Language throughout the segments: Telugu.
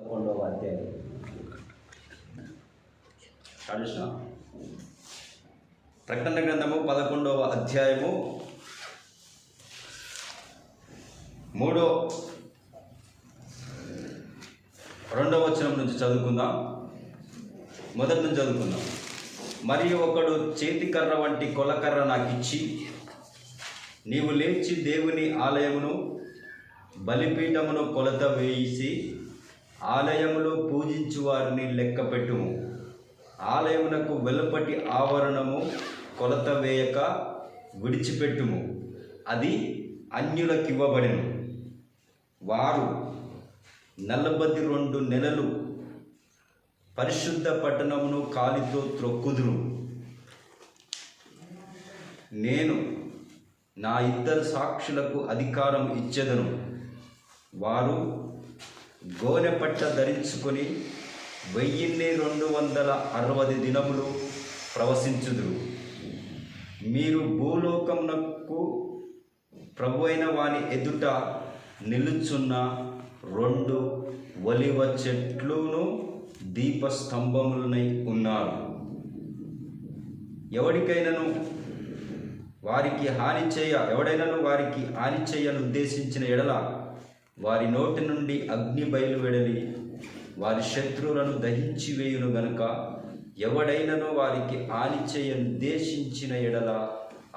11వ అధ్యాయం ప్రకటన గ్రంథము 11వ అధ్యాయము 2వ వచనం నుంచి చదువుకుందాం. మొదటి నుంచి చదువుకుందాం. మరియు ఒకడు చేతికర్ర వంటి కొలకర్ర నాకు ఇచ్చి, నీవు లేచి దేవుని ఆలయమును బలిపీఠమును కొలత వేసి ఆలయములో పూజించు వారిని లెక్క పెట్టుము. ఆలయమునకు వెలుపటి ఆవరణము కొలత వేయక విడిచిపెట్టుము. అది అన్యులకివ్వబడెను. వారు 42 నెలలు పరిశుద్ధ పట్టణమును కాలితో త్రొక్కుదురు. నేను నా 2 సాక్షులకు అధికారం ఇచ్చెదను. వారు గోనె పట్ట ధరించుకొని 1260 దినములు ప్రవసించుదురు. మీరు భూలోకమునకు ప్రభువైన వాని ఎదుట నిలుచున్న 2 ఒలివ చెట్లును దీపస్తంభములనై ఉన్నారు. ఎవడైనాను వారికి హాని చేయను ఉద్దేశించిన ఎడల వారి నోటి నుండి అగ్ని బయలువెడలి వారి శత్రువులను దహించి వేయును గనుక, ఎవడైనాను వారికి హాని చేయను ఉద్దేశించిన ఎడల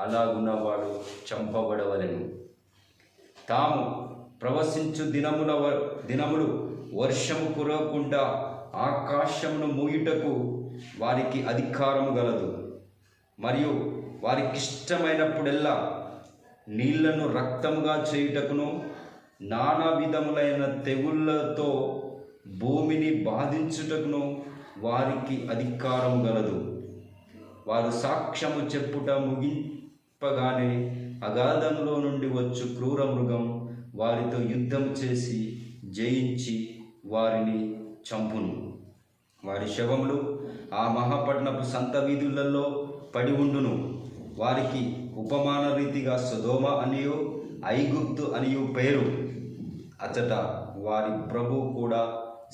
అలాగున్న వాడు చంపబడవలెను. తాము ప్రవసించు దినములు వర్షము కురవకుండా ఆకాశమును మూయుటకు వారికి అధికారము గలదు. మరియు వారికిష్టమైనప్పుడెల్లా నీళ్లను రక్తముగా చేయుటకును నానా విధములైన తెగుళ్లతో భూమిని బాధించుటకును వారికి అధికారం గలదు. వారు సాక్ష్యము చెప్పుట ముగింపగానే అగాధంలో నుండి వచ్చు క్రూర మృగం వారితో యుద్ధం చేసి జయించి వారిని చంపును. వారి శవములు ఆ మహాపట్నపు సంత వీధులలో పడి ఉండును. వారికి ఉపమాన రీతిగా సొదొమ అనియు ఐగుప్తు అనియు పేరు. అచట వారి ప్రభు కూడా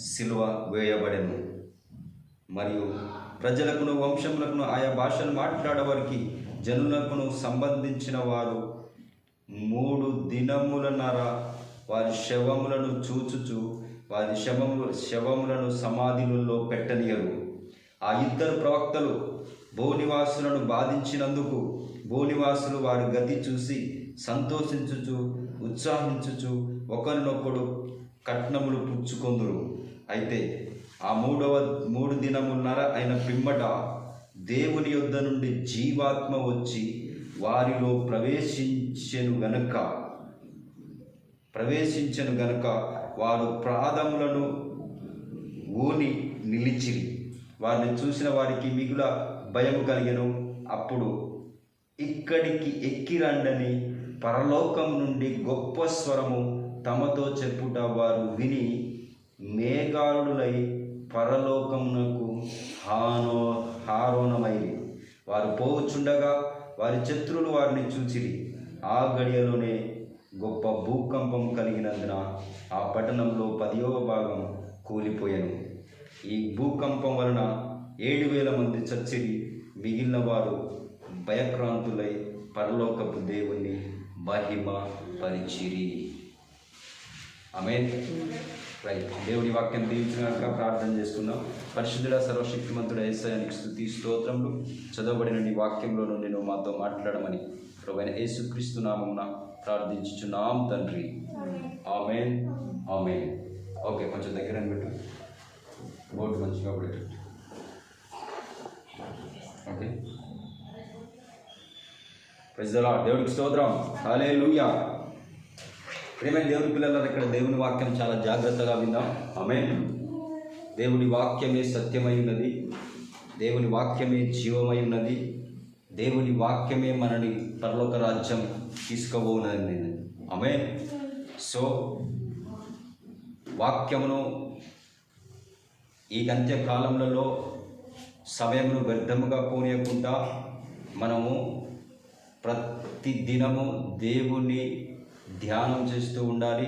సిలువ వేయబడెను. మరియు ప్రజలకును వంశములకును ఆయా భాషలు మాట్లాడేవారికి జనులకును సంబంధించిన వారు 3 దినములన్నర వారి శవములను చూచుచు వారి శవములను సమాధులలో పెట్టనియరు. ఆ 2 ప్రవక్తలు భూనివాసులను బాధించినందుకు భూనివాసులు వారి గతి చూసి సంతోషించుచు ఉత్సాహించుచు ఒకరినొకడు కట్నములు పుచ్చుకొందురు. అయితే ఆ 3 దినమున్నర అయిన పిమ్మట దేవుని యొద్ద నుండి జీవాత్మ వచ్చి వారిలో ప్రవేశించెను గనుక వారు పాదములను ఊని నిలిచిరి. వారిని చూసిన వారికి మిగుల భయము కలిగెను. అప్పుడు ఇక్కడికి ఎక్కిరండని పరలోకం నుండి గొప్ప స్వరము తమతో చెప్పుట వారు విని మేఘాళులై పరలోకమునకు హారోనమైరి. వారు పోవుచుండగా వారి శత్రువులు వారిని చూచిరి. ఆ గడియలోనే గొప్ప భూకంపం కలిగినందున ఆ పట్టణంలో 10వ భాగం కూలిపోయాను. ఈ భూకంపం వలన 7,000 మంది చచ్చిరి. మిగిలిన వారు భయక్రాంతులై పరలోకపు దేవుణ్ణి మహిమ పరిచిరి. ఆమేన్. రైట్. దేవుడి వాక్యం దీవించినాక ప్రార్థన చేసుకుందాం. పరిశుద్ధుడ సర్వశక్తిమంతుడ యేసయ్యానికి స్తుతి స్తోత్రములు. చదవబడిన నీ వాక్యంలో నుండి నువ్వు మాతో మాట్లాడమని ప్రభువైన యేసుక్రీస్తు నామమున ప్రార్థించుచున్నాం తండ్రి. ఆమేన్. ఆమేన్. ఓకే, కొంచెం దగ్గర పెట్టు. బోర్డు మంచిగా పెట్టు. ఓకే. Praise the lord. దేవుడికి స్తోత్రం. హల్లెలూయా. ప్రియమైన దేవుని పిల్లలారా, ఇక్కడ దేవుని వాక్యం చాలా జాగ్రత్తగా విందాం. ఆమేన్. దేవుని వాక్యమే సత్యమై ఉన్నది. దేవుని వాక్యమే జీవమై ఉన్నది. దేవుని వాక్యమే మనని పరలోక రాజ్యం తీసుకుపోవున్నది. ఆమేన్. సో వాక్యమును ఈ అంత్యకాలంలో సమయమును వ్యర్థముగా పోనీయకుండా మనము ప్రతి దినము దేవుని ధ్యానం చేస్తూ ఉండాలి.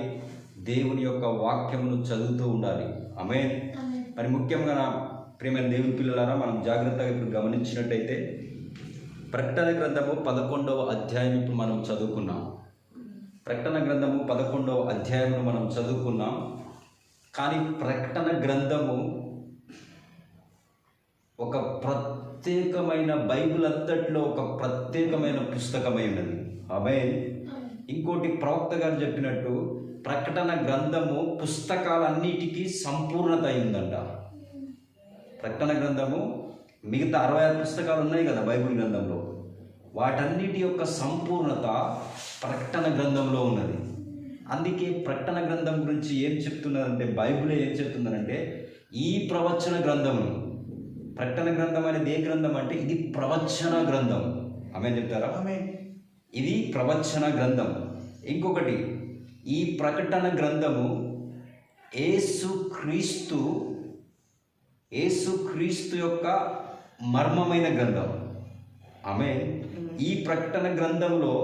దేవుని యొక్క వాక్యమును చదువుతూ ఉండాలి. ఆమేన్. మరి ముఖ్యంగా ప్రియమైన దేవుని పిల్లలారా, మనం జాగ్రత్తగా ఇప్పుడు గమనించినట్టయితే ప్రకటన గ్రంథము 11వ అధ్యాయం ఇప్పుడు మనం చదువుకున్నాం. ప్రకటన గ్రంథము 11వ అధ్యాయమును మనం చదువుకున్నాం. కానీ ప్రకటన గ్రంథము ఒక ప్రత్యేకమైన, బైబిల్ అంతట్లో ఒక ప్రత్యేకమైన పుస్తకమై ఉన్నది. ఆమేన్. ఇంకోటి ప్రవక్త గారు చెప్పినట్టు ప్రకటన గ్రంథము పుస్తకాలన్నిటికీ సంపూర్ణత అయిందంట. ప్రకటన గ్రంథము మిగతా 66 పుస్తకాలు ఉన్నాయి కదా బైబిల్ గ్రంథంలో, వాటన్నిటి యొక్క సంపూర్ణత ప్రకటన గ్రంథంలో ఉన్నది. అందుకే ప్రకటన గ్రంథం గురించి ఏం చెప్తున్నారంటే, బైబిల్ ఏం చెప్తున్నారంటే, ఈ ప్రవచన గ్రంథము, ప్రకటన గ్రంథం అనేది ఏ గ్రంథం అంటే ఇది ప్రవచన గ్రంథం. ఆమె చెప్తారా? ఇది ప్రవచన గ్రంథం. ఇంకొకటి, ఈ ప్రకటన గ్రంథము యేసుక్రీస్తు యొక్క మర్మమైన గ్రంథం. ఆమె ఈ ప్రకటన గ్రంథంలో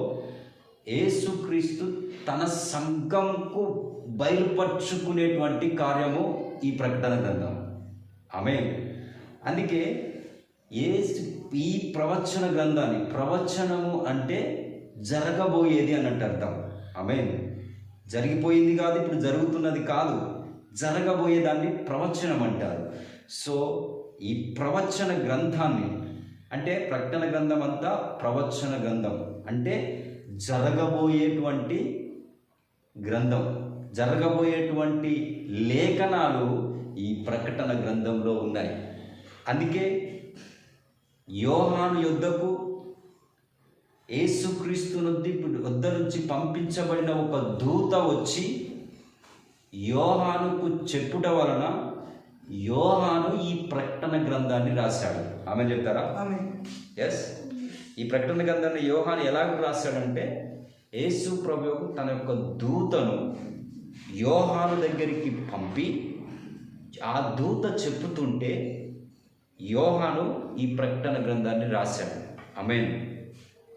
యేసుక్రీస్తు తన సంఘంకు బయలుపరుచుకునేటువంటి కార్యము ఈ ప్రకటన గ్రంథం. ఆమె అందుకే ఈ ప్రవచన గ్రంథాన్ని, ప్రవచనము అంటే జరగబోయేది అన్నట్టు అర్థం. ఆమె జరిగిపోయింది కాదు, ఇప్పుడు జరుగుతున్నది కాదు, జరగబోయేదాన్ని ప్రవచనం అంటారు. సో ఈ ప్రవచన గ్రంథాన్ని, అంటే ప్రకటన గ్రంథం అంతా ప్రవచన గ్రంథం అంటే జరగబోయేటువంటి గ్రంథం, జరగబోయేటువంటి లేఖనాలు ఈ ప్రకటన గ్రంథంలో ఉన్నాయి. అందుకే యోహాను యొద్దకు యేసుక్రీస్తు వద్ద నుంచి పంపించబడిన ఒక దూత వచ్చి యోహానుకు చెప్పుట వలన యోహాను ఈ ప్రకటన గ్రంథాన్ని రాశాడు. ఆమె చెప్తారా? ఎస్. ఈ ప్రకటన గ్రంథాన్ని యోహాను ఎలాగ రాశాడంటే, యేసు ప్రభువుకు తన యొక్క దూతను యోహాను దగ్గరికి పంపి ఆ దూత చెప్పుతుంటే యోహాను ఈ ప్రకటన గ్రంథాన్ని రాశాడు. ఆమేన్.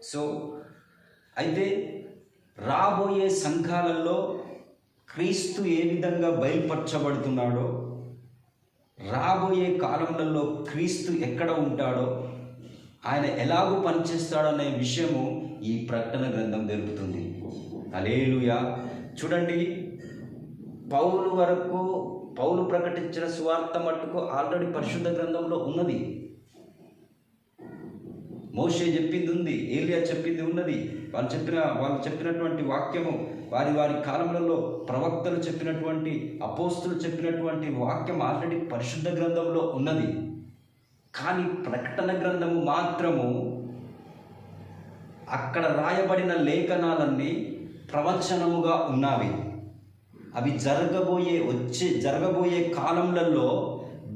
సో అయితే రాబోయే సంఘాలలో క్రీస్తు ఏ విధంగా బయలుపరచబడుతున్నాడో, రాబోయే కాలంలో క్రీస్తు ఎక్కడ ఉంటాడో, ఆయన ఎలాగూ పనిచేస్తాడో అనే విషయము ఈ ప్రకటన గ్రంథం తెలుపుతుంది. హల్లెలూయా. చూడండి, పౌలు ప్రకటించిన సువార్త మట్టుకు ఆల్రెడీ పరిశుద్ధ గ్రంథంలో ఉన్నది. మోషే చెప్పింది ఉంది, ఏలియా చెప్పింది ఉన్నది, వాళ్ళు చెప్పినటువంటి వాక్యము, వారి కాలంలో ప్రవక్తలు చెప్పినటువంటి, అపోస్తులు చెప్పినటువంటి వాక్యం ఆల్రెడీ పరిశుద్ధ గ్రంథంలో ఉన్నది. కానీ ప్రకటన గ్రంథము మాత్రము అక్కడ రాయబడిన లేఖనాలన్నీ ప్రవచనముగా ఉన్నవి. అవి జరగబోయే కాలంలో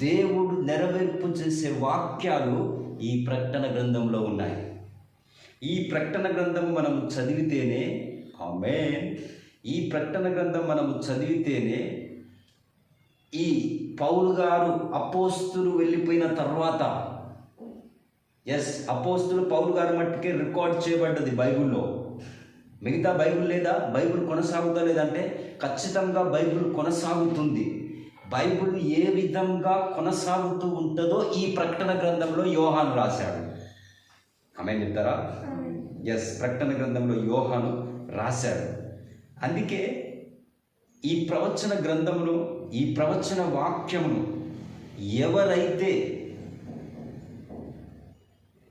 దేవుడు నెరవేర్పు చేసే వాక్యాలు ఈ ప్రకటన గ్రంథంలో ఉన్నాయి. ఈ ప్రకటన గ్రంథం మనం చదివితేనే, ఆమేన్, ఈ ప్రకటన గ్రంథం మనము చదివితేనే ఈ పౌలు గారు అపోస్తులు వెళ్ళిపోయిన తర్వాత, అపోస్తులు పౌలు గారు మట్టుకే రికార్డ్ చేయబడ్డది బైబిల్లో. మిగతా బైబిల్ లేదా? బైబిల్ కొనసాగుతా లేదంటే ఖచ్చితంగా బైబిల్ కొనసాగుతుంది. బైబిల్ ఏ విధంగా కొనసాగుతూ ఉంటుందో ఈ ప్రకటన గ్రంథంలో యోహాను రాశాడు. ఆమె చెప్తారా? ఎస్, ప్రకటన గ్రంథంలో యోహాను రాశాడు. అందుకే ఈ ప్రవచన గ్రంథమును, ఈ ప్రవచన వాక్యమును ఎవరైతే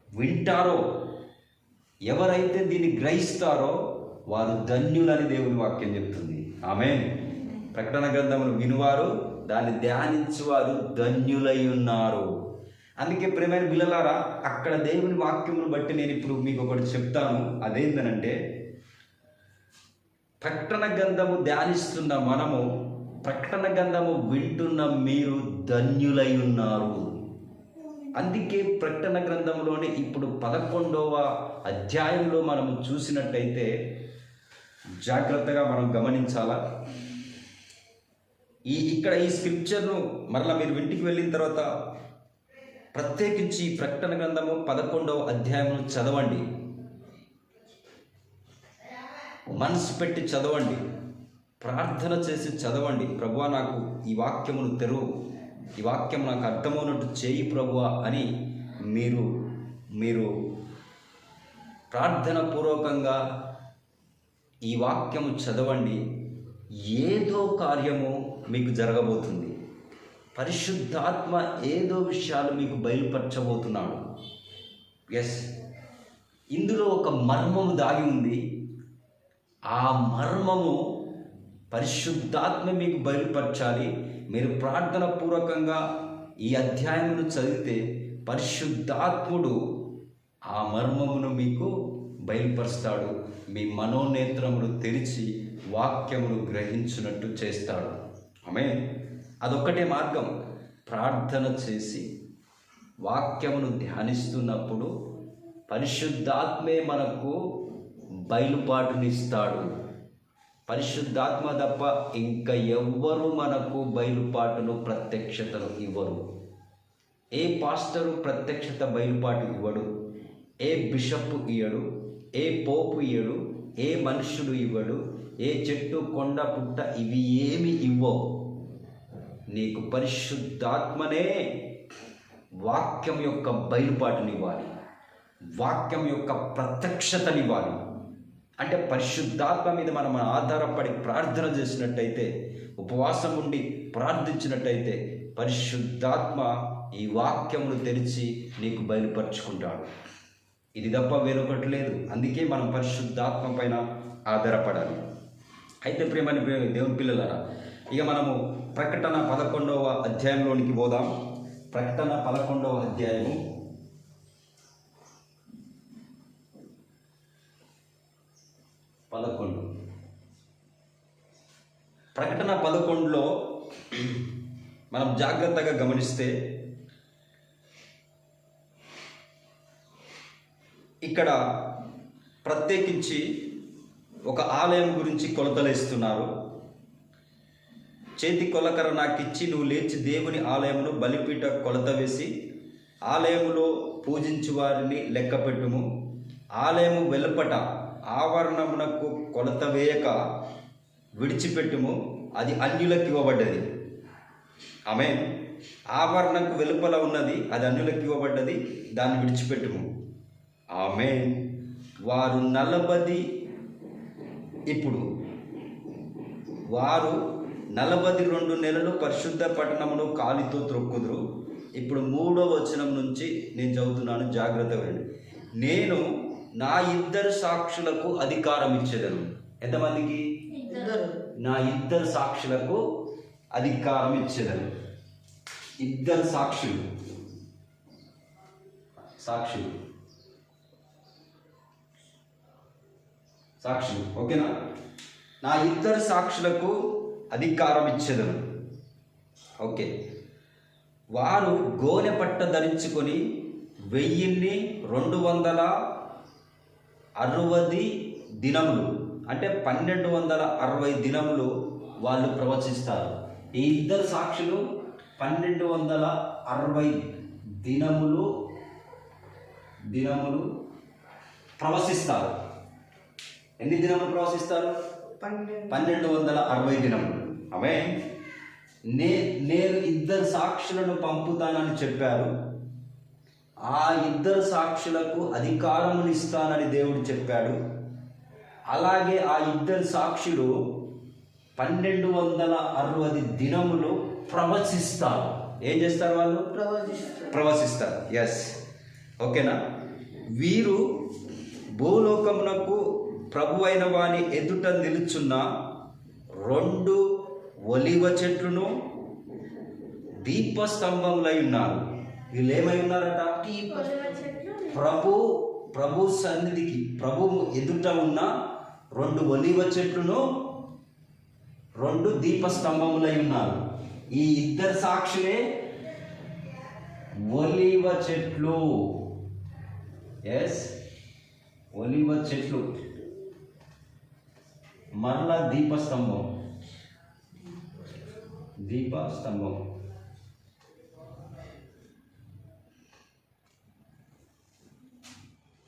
వింటారో, ఎవరైతే దీన్ని గ్రహిస్తారో వారు ధన్యులని దేవుని వాక్యం చెప్తుంది. ఆమేన్. ప్రకటన గ్రంథమును వినువారు, దాన్ని ధ్యానించువారు ధన్యులై ఉన్నారు. అందుకే ప్రియమైన పిల్లలారా, అక్కడ దేవుని వాక్యమును బట్టి నేను ఇప్పుడు మీకు ఒకటి చెప్తాను. అదేంటనంటే, ప్రకటన గ్రంథము ధ్యానిస్తున్న మనము, ప్రకటన గ్రంథము వింటున్న మీరు ధన్యులై ఉన్నారు. అందుకే ప్రకటన గ్రంథంలోనే ఇప్పుడు 11వ అధ్యాయంలో మనము చూసినట్టయితే జాగ్రత్తగా మనం గమనించాలా. ఇక్కడ ఈ స్క్రిప్చర్ను మరలా మీరు ఇంటికి వెళ్ళిన తర్వాత ప్రత్యేకించి ఈ ప్రకటన గ్రంథము 11వ అధ్యాయము చదవండి, మనసు పెట్టి చదవండి. ప్రార్థన చేసి చదవండి. ప్రభువా, నాకు ఈ వాక్యమును తెరువు, ఈ వాక్యం నాకు అర్థమవునట్టు చేయి ప్రభువా అని మీరు ప్రార్థన పూర్వకంగా ఈ వాక్యము చదవండి. ఏదో కార్యము మీకు జరగబోతుంది. పరిశుద్ధాత్మ ఏదో విషయాలు మీకు బయలుపరచబోతున్నాడు. ఎస్, ఇందులో ఒక మర్మము దాగి ఉంది. ఆ మర్మము పరిశుద్ధాత్మ మీకు బయలుపరచాలి. మీరు ప్రార్థన పూర్వకంగా ఈ అధ్యాయమును చదివితే పరిశుద్ధాత్ముడు ఆ మర్మమును మీకు బయలుపరుస్తాడు. మీ మనోనేత్రములు తెరిచి వాక్యమును గ్రహించినట్టు చేస్తాడు. ఆమేన్. అదొక్కటే మార్గం. ప్రార్థన చేసి వాక్యమును ధ్యానిస్తున్నప్పుడు పరిశుద్ధాత్మే మనకు బయలుపాటునిస్తాడు. పరిశుద్ధాత్మ తప్ప ఇంకా ఎవ్వరు మనకు బయలుపాటును, ప్రత్యక్షతను ఇవ్వరు. ఏ పాస్టరు ప్రత్యక్షత బయలుపాటు ఇవ్వడు, ఏ బిషప్ ఇవ్వడు, ఏ పోపు ఇవ్వడు, ఏ మనుషుడు ఇవ్వడు, ఏ చెట్టు, కొండ, పుట్ట ఇవి ఏమి ఇవ్వవు. నీకు పరిశుద్ధాత్మనే వాక్యం యొక్క బయలుపాటునివ్వాలి, వాక్యం యొక్క ప్రత్యక్షతనివ్వాలి. అంటే పరిశుద్ధాత్మ మీద మనం ఆధారపడి ప్రార్థన చేసినట్టయితే, ఉపవాసం ఉండి ప్రార్థించినట్టయితే పరిశుద్ధాత్మ ఈ వాక్యమును తెరిచి నీకు బయలుపరుచుకుంటాడు. ఇది తప్ప వేరొకటి లేదు. అందుకే మనం పరిశుద్ధాత్మ పైన ఆధారపడాలి. అయితే ప్రియమైన దేవుని పిల్లలారా, ఇక మనము ప్రకటన 11వ అధ్యాయంలోనికి పోదాం. ప్రకటన 11వ అధ్యాయము 11. ప్రకటన 11లో మనం జాగ్రత్తగా గమనిస్తే ఇక్కడ ప్రత్యేకించి ఒక ఆలయం గురించి కొలతలేస్తున్నారు. చేతి కొలకర నాకిచ్చి, నువ్వు లేచి దేవుని ఆలయమును బలిపీఠ కొలత వేసి ఆలయములో పూజించు వారిని లెక్కపెట్టుము. ఆలయము వెలుపట ఆవరణమునకు కొలత వేయక విడిచిపెట్టుము, అది అన్యులకు ఇవ్వబడ్డది. ఆమేన్. ఆవరణకు వెలుపల ఉన్నది, అది అన్యులకు ఇవ్వబడ్డది, దాన్ని విడిచిపెట్టుము. ఆమేన్. వారు 42 నెలలు పరిశుద్ధ పట్టణమును కాలితో త్రొక్కుదురు. ఇప్పుడు 3వ వచనం నుంచి నేను చదువుతున్నాను, జాగ్రత్తగా వినండి. నేను నా 2 సాక్షులకు అధికారం ఇచ్చేదను. ఎంతమందికి? నా 2 సాక్షులకు అధికారం ఇచ్చేదను. 2 సాక్షులు. ఓకేనా? నా 2 సాక్షులకు అధికారం ఇచ్చేదను. ఓకే. వారు గోనె పట్ట ధరించుకొని 1260 దినములు, అంటే 1260 దినములు వాళ్ళు ప్రవచిస్తారు. ఈ 2 సాక్షులు 1260 దినములు ప్రవచిస్తారు. ఎన్ని దినములు ప్రవచిస్తారు? 1260 దినములు. ఆమె నేను 2 సాక్షులను పంపుతానని చెప్పారు. ఆ 2 సాక్షులకు అధికారమును ఇస్తానని దేవుడు చెప్పాడు. అలాగే ఆ 2 సాక్షులు 1260 దినములు ప్రవచిస్తారు. ఏం చేస్తారు? వాళ్ళు ప్రవచిస్తారు. ఎస్, ఓకేనా? వీరు భూలోకమునకు ప్రభు అయిన వాని ఎదుట నిలుచున్న 2 ఒలీవ చెట్లును దీపస్తంభములై ఉన్నారు. వీళ్ళు ఏమై ఉన్నారట? ప్రభు సన్నిధికి, ప్రభు ఎదుట ఉన్న 2 ఒలీవ చెట్లును 2 దీపస్తంభములై ఉన్నారు. ఈ 2 సాక్షులే ఒలీవ చెట్లు. ఎస్, ఒలీవ చెట్లు. మరలా దీపస్తంభం.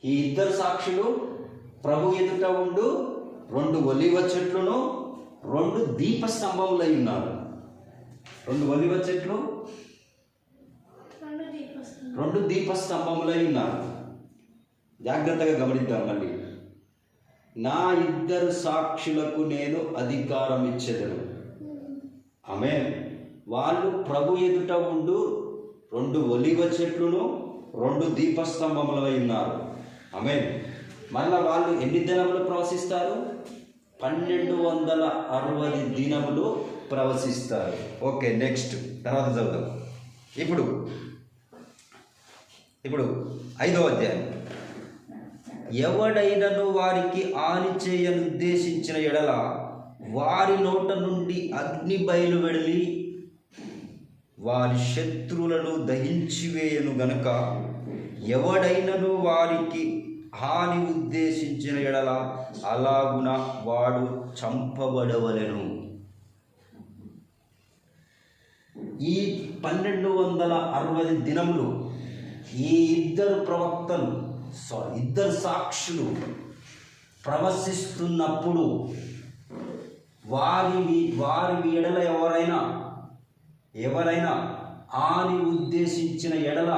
ఈ 2 సాక్షులు ప్రభు ఎదుట ఉండు 2 ఒలీవ చెట్లును 2 దీపస్తంభములై ఉన్నారు. 2 ఒలివ చెట్లు 2 దీపస్తంభములై ఉన్నారు. జాగ్రత్తగా గమనిద్దాం. మళ్ళీ నా 2 సాక్షులకు నేను అధికారం ఇచ్చేదను. ఆమేన్. వాళ్ళు ప్రభు ఎదుట ఉండు 2 ఒలివ చెట్లును 2 దీపస్తంభములై ఉన్నారు. ఆమేన్. మళ్ళా వాళ్ళు ఎన్ని దినములు ప్రవశిస్తారు? 1260 దినములు ప్రవశిస్తారు. ఓకే, నెక్స్ట్ తర్వాత చదువుదాం. ఇప్పుడు 5వ అధ్యాయం. ఎవడైనను వారికి హాని చేయనుద్దేశించిన ఎడల వారి నోట నుండి అగ్ని బయలువెడలి వారి శత్రువులను దహించివేయను గనుక ఎవడైనను వారికి హాని ఉద్దేశించిన ఎడల అలాగున వాడు చంపబడవలెను. ఈ 1260 దినములు ఈ 2 ప్రవక్తలు 2 సాక్షులు ప్రవశిస్తున్నప్పుడు వారి ఎడల ఎవరైనా హాని ఉద్దేశించిన ఎడల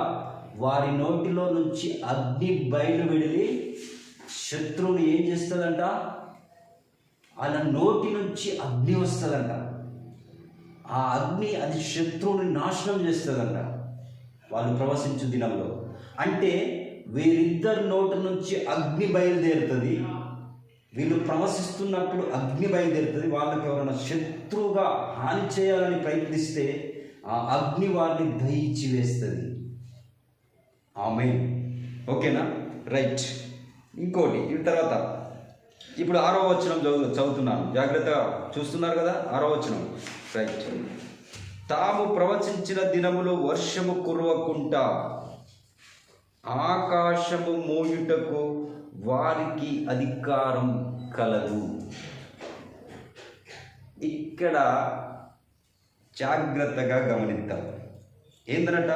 వారి నోటిలో నుంచి అగ్ని బయలు వెడిలి శత్రువుని ఏం చేస్తుందంట? వాళ్ళ నోటి నుంచి అగ్ని వస్తుందంట. ఆ అగ్ని అది శత్రువుని నాశనం చేస్తుందంట వాళ్ళు ప్రవశించు దినంలో. అంటే వీరిద్దరి నోటి నుంచి అగ్ని బయలుదేరుతుంది. వీళ్ళు ప్రవశిస్తున్నప్పుడు అగ్ని బయలుదేరుతుంది. వాళ్ళకి ఎవరైనా శత్రువుగా హాని చేయాలని ప్రయత్నిస్తే ఆ అగ్ని వారిని దహించి వేస్తుంది. ఆమేన్. ఓకేనా? రైట్. ఇంకోటి తర్వాత ఇప్పుడు 6వ వచనం చదువుతున్నాను. జాగ్రత్తగా చూస్తున్నారు కదా? 6వ వచనం. రైట్. తాము ప్రవచించిన దినములు వర్షము కురవకుండా ఆకాశము మోయుటకు వారికి అధికారం కలదు. ఇక్కడ జాగ్రత్తగా గమనిద్దాం. ఏందనట?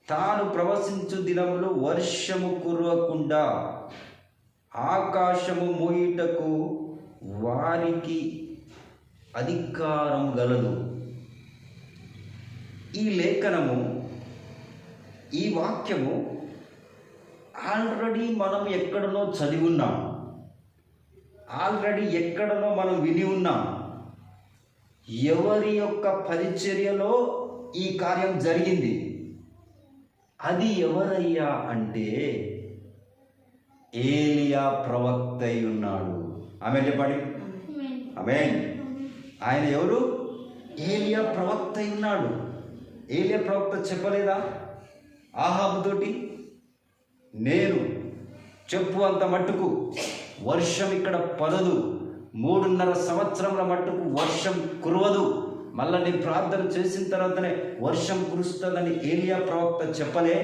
తాను ప్రవశించు దినములు వర్షము కురవకుండా ఆకాశము మోయుటకు వారికి అధికారం గలదు. ఈ లేఖనము, ఈ వాక్యము ఆల్రెడీ మనం ఎక్కడనో చదివి ఉన్నాం, ఆల్రెడీ ఎక్కడనో మనం విని ఉన్నాం. ఎవరి యొక్క పరిచర్యలో ఈ కార్యం జరిగింది? అది ఎవరయ్యా అంటే ఏలియా ప్రవక్త అయి ఉన్నాడు. ఆమె చెప్పండి. ఆమేన్. ఆయన ఎవరు? ఏలియా ప్రవక్త అయి ఉన్నాడు. ఏలియా ప్రవక్త చెప్పలేదా ఆహాబుతోటి, నేను చెప్పు అంత మట్టుకు వర్షం ఇక్కడ పడదు, 3.5 సంవత్సరముల మట్టుకు వర్షం కురవదు, మళ్ళీ నేను ప్రార్థన చేసిన తర్వాతనే వర్షం కురుస్తుందని ఏలియా ప్రవక్త చెప్పలే?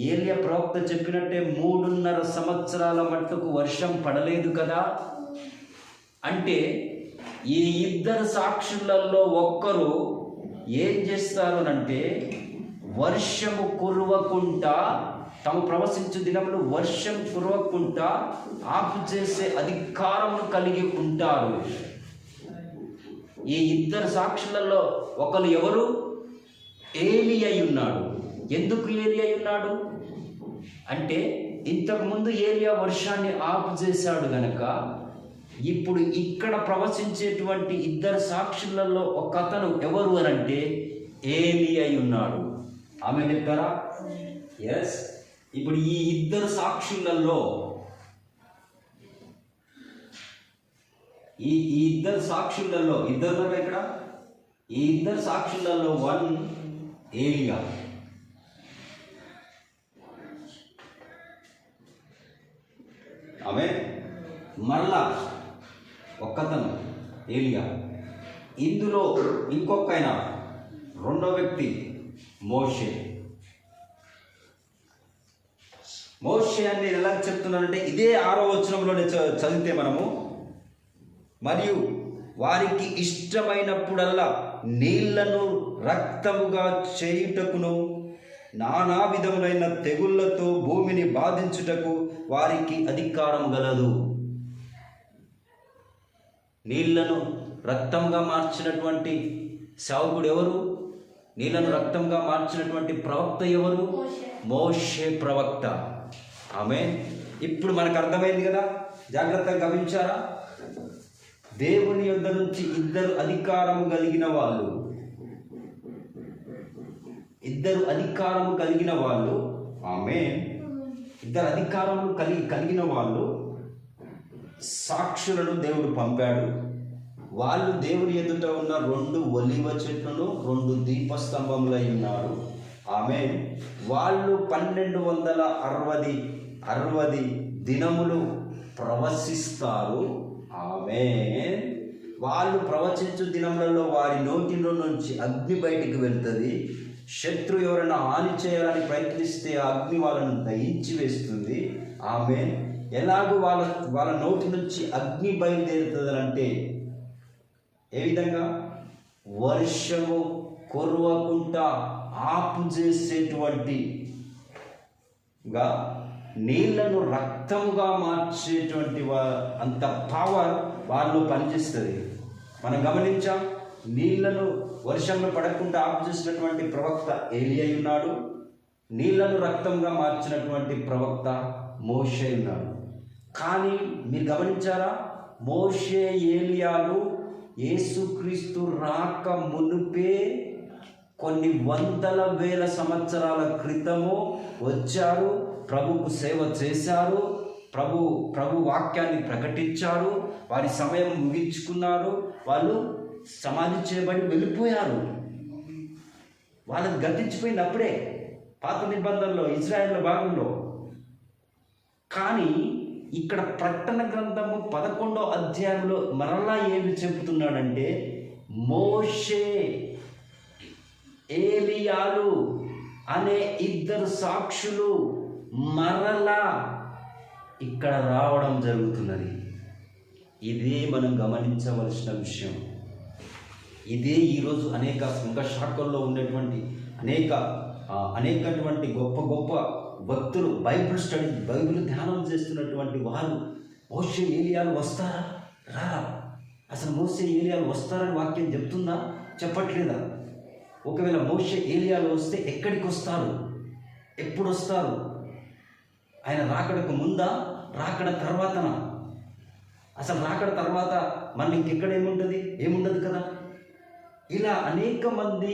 ఏలియా ప్రవక్త చెప్పినట్టే 3.5 సంవత్సరాల మట్టుకు వర్షం పడలేదు కదా. అంటే ఈ 2 సాక్షులలో ఒక్కరు ఏం చేస్తారు అంటే వర్షము కురవకుండా, తాము ప్రవశించు దినములు వర్షం కురవకుండా ఆపు చేసే అధికారమును కలిగి ఉంటారు. ఈ 2 సాక్షులలో ఒకరు ఎవరు? ఏలియా అయి ఉన్నాడు. ఎందుకు ఏలియా అయి ఉన్నాడు అంటే ఇంతకుముందు ఏలియా వర్షాన్ని ఆపు చేశాడు గనక ఇప్పుడు ఇక్కడ ప్రవశించేటువంటి 2 సాక్షులలో ఒక అతను ఎవరు అని అంటే ఏలియా అయి ఉన్నాడు. ఆమె చెప్తారా? ఎస్. ఇప్పుడు ఈ 2 సాక్షులలో ఈ 2 సాక్షులలో ఇద్దరు ఇక్కడ, ఈ 2 సాక్షులలో 1 ఏలియా. ఆమె మరలా ఒక్కతను ఏలియా. ఇందులో ఇంకొక ఆయన, రెండో వ్యక్తి మోషే. మోషే అని నేను ఎలా చెప్తున్నానంటే ఇదే 6వ వచనంలోనే చదివితే మనము, మరియు వారికి ఇష్టమైనప్పుడల్లా నీళ్లను రక్తముగా చేయుటకును నానా విధములైన తెగుళ్లతో భూమిని బాధించుటకు వారికి అధికారం గలదు. నీళ్లను రక్తంగా మార్చినటువంటి సేవకుడు ఎవరు? నీళ్లను రక్తంగా మార్చినటువంటి ప్రవక్త ఎవరు? మోషే ప్రవక్త. ఆమేన్. ఇప్పుడు మనకు అర్థమైంది కదా, జాగ్రత్తగా గమనించారా? దేవుని యొద్ద నుంచి ఇద్దరు అధికారము కలిగిన వాళ్ళు ఆమేన్, ఇద్దరు అధికారము కలిగిన వాళ్ళు సాక్షులను దేవుడు పంపాడు. వాళ్ళు దేవుని ఎదుట ఉన్న 2 ఒలీవ చెట్లను 2 దీపస్తంభములై ఉన్నారు. ఆమేన్. వాళ్ళు 1260 దినములు ప్రవశిస్తారు. ఆమేన్. వాళ్ళు ప్రవచించు దినములలో వారి నోటిలో నుంచి అగ్ని బయటికి వెళ్తుంది. శత్రు ఎవరైనా హాని చేయాలని ప్రయత్నిస్తే ఆ అగ్ని వాళ్ళను దహించి వేస్తుంది. ఆమేన్. ఎలాగో వాళ్ళ నోటి నుంచి అగ్ని బయలుదేరుతుంది అంటే ఏ విధంగా? వర్షము కురవకుండా ఆపు చేసేటువంటిగా, నీళ్లను రక్తముగా మార్చేటువంటి అంత పవర్ వాళ్ళు పనిచేస్తుంది. మనం గమనించాం, నీళ్లను వర్షంలో పడకుండా ఆపు చేసినటువంటి ప్రవక్త ఏలియా ఉన్నాడు. నీళ్లను రక్తంగా మార్చినటువంటి ప్రవక్త మోషే ఉన్నాడు. కానీ మీరు గమనించారా? మోషే ఏలియాలు యేసుక్రీస్తు రాక మునుపే కొన్ని వందల వేల సంవత్సరాల క్రితము వచ్చారు, ప్రభుకు సేవ చేశారు, ప్రభు వాక్యాన్ని ప్రకటించారు. వారి సమయం ముగించుకున్నారు. వాళ్ళు సమాధి చేయబడి వెళ్ళిపోయారు. వాళ్ళని గతించిపోయినప్పుడే పాత నిబంధనలో ఇజ్రాయెల్ భాగంలో. కానీ ఇక్కడ ప్రకటన గ్రంథము 11వ అధ్యాయంలో మరలా ఏమి చెబుతున్నాడంటే, మోషే ఏలియాలు అనే ఇద్దరు సాక్షులు మరలా ఇక్కడ రావడం జరుగుతున్నది. ఇదే మనం గమనించవలసిన విషయం. ఇదే ఈరోజు అనేక సంఘ శాఖల్లో ఉండేటువంటి అనేకటువంటి గొప్ప గొప్ప భక్తులు బైబిల్ ధ్యానం చేస్తున్నటువంటి వారు మోషే ఏలియాలు వస్తారా రారా? అసలు మోషే ఏలియాలు వస్తారని వాక్యం చెప్తుందా? చెప్పట్లేదా? ఒకవేళ మోషే ఏలియాలు వస్తే ఎక్కడికి వస్తారు? ఎప్పుడు వస్తారు? ఆయన రాకడకు ముందా? రాకడ తర్వాతనా? అసలు రాకడ తర్వాత మళ్ళీ ఇంకెక్కడ ఏముండదు కదా. ఇలా అనేక మంది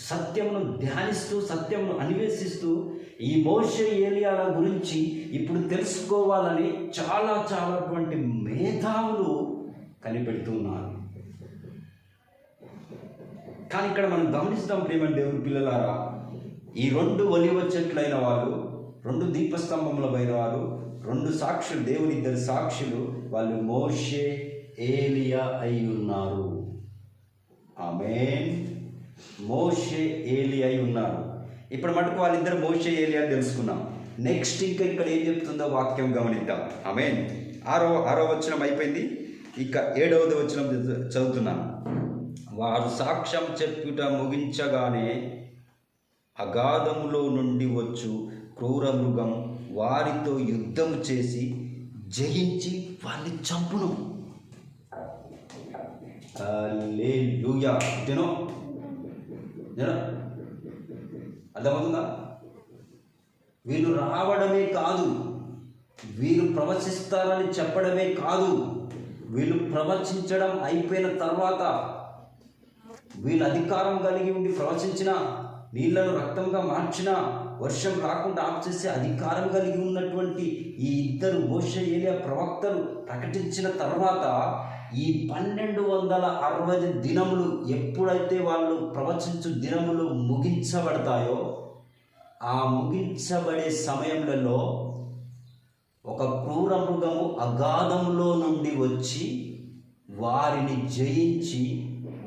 సత్యమును ధ్యానిస్తూ సత్యమును అన్వేషిస్తూ ఈ మోషే ఏలియాల గురించి ఇప్పుడు తెలుసుకోవాలని చాలాటువంటి మేధావులు కనిపెడుతున్నారు. కానీ ఇక్కడ మనం గమనిస్తాం ప్రేమ దేవుని పిల్లలారా, ఈ 2 ఒలీవ చెట్లైన వాళ్ళు, 2 దీపస్తంభములైన వారు, 2 సాక్షులు, దేవుని 2 సాక్షులు, వాళ్ళు మోషే ఏలియా అయి ఉన్నారు. ఆమేన్. మోషే ఏలియా అయి ఉన్నారు. ఇప్పుడు మటుకు వాళ్ళిద్దరు మోషే ఏలియా తెలుసుకున్నాం. నెక్స్ట్ ఇంకా ఇక్కడ ఏం చెప్తుందో వాక్యం గమనిద్దాం. ఆమేన్. 6వ వచనం అయిపోయింది. ఇక 7వ వచనం చదువుతున్నాను. వారు సాక్ష్యం చెప్పుట ముగించగానే అగాధములో నుండి వచ్చు క్రూర మృగం వారితో యుద్ధం చేసి జయించి వారిని చంపును. హల్లెలూయా. అర్థమవుతుందా? వీళ్ళు రావడమే కాదు, వీళ్ళు ప్రవచిస్తారని చెప్పడమే కాదు, వీళ్ళు ప్రవచించడం అయిపోయిన తర్వాత వీళ్ళు అధికారం కలిగి ఉండి ప్రవచించిన, నీళ్లను రక్తంగా మార్చిన, వర్షం రాకుండా ఆఫ్ చేసే అధికారం కలిగి ఉన్నటువంటి ఈ ఇద్దరు మోషే ఏలియా ప్రవక్తలు ప్రకటించిన తర్వాత ఈ 1260 దినములు ఎప్పుడైతే వాళ్ళు ప్రవచించు దినములు ముగించబడతాయో ఆ ముగించబడే సమయంలో ఒక క్రూర మృగము అగాధంలో నుండి వచ్చి వారిని జయించి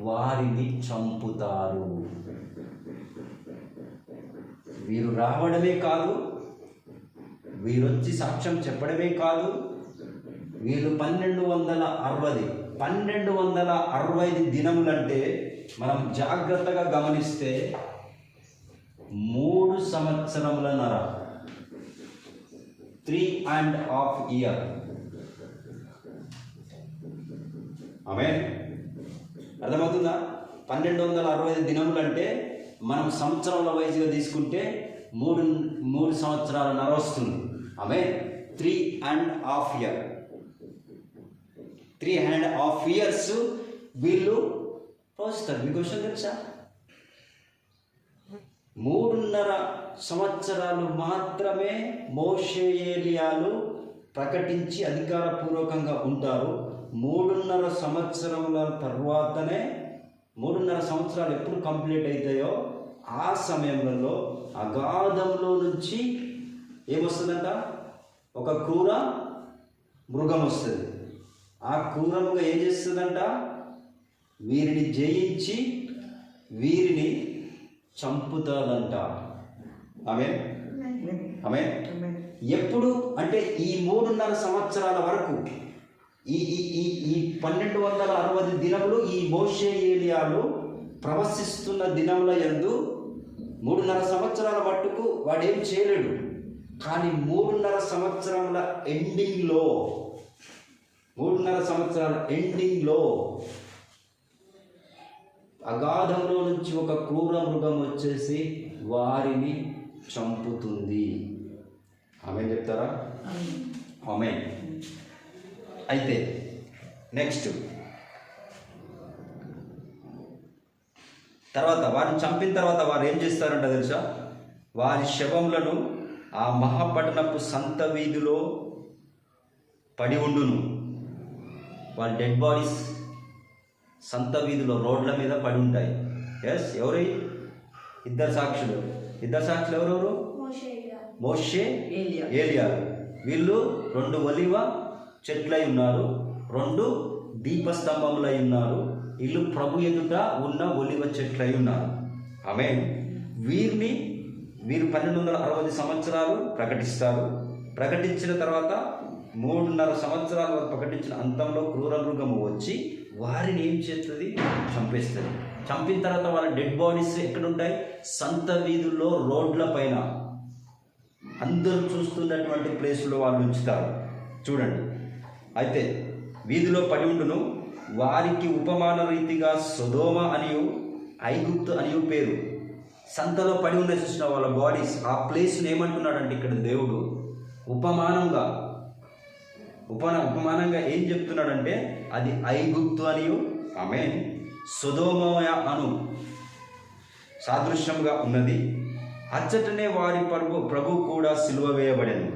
వారిని చంపుతారు. వీరు రావడమే కాదు, వీరొచ్చి సాక్ష్యం చెప్పడమే కాదు, వీళ్ళు 1260 దినములంటే మనం జాగ్రత్తగా గమనిస్తే 3 సంవత్సరములన్నర, 3.5 years. ఆమేన్. అర్థమవుతుందా? 1265 దినములు అంటే మనం సంవత్సరాల వైజ్గా తీసుకుంటే మూడు సంవత్సరాలన్నర వస్తుంది. ఆమేన్. 3.5 years 3.5 years వీళ్ళు పోస్తారు. మీకు విషయం తెలుసా? 3.5 సంవత్సరాలు మాత్రమే మోషే ఏలియాలు ప్రకటించి అధికారపూర్వకంగా ఉంటారు. 3.5 సంవత్సరముల తర్వాతనే 3.5 సంవత్సరాలు ఎప్పుడు కంప్లీట్ అవుతాయో ఆ సమయంలో అగాధంలో నుంచి ఏమొస్తుందంట? ఒక క్రూర మృగం వస్తుంది. ఆ క్రూరముగా ఏం చేస్తుందంట? వీరిని జయించి వీరిని చంపుతాదంట. ఆమేన్. ఆమేన్. ఎప్పుడు అంటే ఈ 3.5 సంవత్సరాల వరకు ఈ 1260 దినములు ఈ మోషే ఏలియాలు ప్రవశిస్తున్న దినముల యందు 3.5 సంవత్సరాల మట్టుకు వాడేం చేయలేడు. కానీ 3.5 సంవత్సరాల ఎండింగ్లో 3.5 సంవత్సరాల ఎండింగ్లో అగాధంలో నుంచి ఒక క్రూర మృగం వచ్చేసి వారిని చంపుతుంది. ఆమేన్ చెప్తారా? ఆమేన్. అయితే నెక్స్ట్ తర్వాత వారిని చంపిన తర్వాత వారు ఏం చేస్తారంట తెలుసా? వారి శవములను ఆ మహాపట్టణపు సంత వీధిలో పడి ఉండును. వాళ్ళ డెడ్ బాడీస్ సంత వీధిలో రోడ్ల మీద పడి ఉంటాయి. ఎస్. ఎవరు? ఇద్దరు సాక్షులు ఎవరెవరు? మోషే ఏలియాలు. వీళ్ళు 2 ఒలివ చెట్లై ఉన్నారు, 2 దీపస్తంభములై ఉన్నారు. వీళ్ళు ప్రభు ఎదుట ఉన్న ఒలివ చెట్లై ఉన్నారు. ఆమేన్. వీరు 1260 సంవత్సరాలు ప్రకటిస్తారు. ప్రకటించిన తర్వాత 3.5 సంవత్సరాల వరకు ప్రకటించిన అంతంలో క్రూర మృగము వచ్చి వారిని ఏం చేస్తుంది? చంపేస్తుంది. చంపిన తర్వాత వాళ్ళ డెడ్ బాడీస్ ఎక్కడుంటాయి? సంత వీధుల్లో రోడ్ల పైన అందరూ చూస్తున్నటువంటి ప్లేస్లో వాళ్ళు ఉంచుతారు. చూడండి. అయితే వీధిలో పడి ఉండును. వారికి ఉపమాన రీతిగా సొదోమ అనియు ఐగుప్తు అనియు పేరు. సంతలో పడి ఉన్న చూసిన వాళ్ళ బాడీస్ ఆ ప్లేస్ని ఏమంటున్నాడంటే ఇక్కడ దేవుడు ఉపమానంగా ఏం చెప్తున్నాడంటే అది ఐగుప్తు అనియు ఆమేన్ సొదోమయ అను సాదృశ్యంగా ఉన్నది. అచ్చటనే వారి ప్రభు కూడా సిలువ వేయబడెను.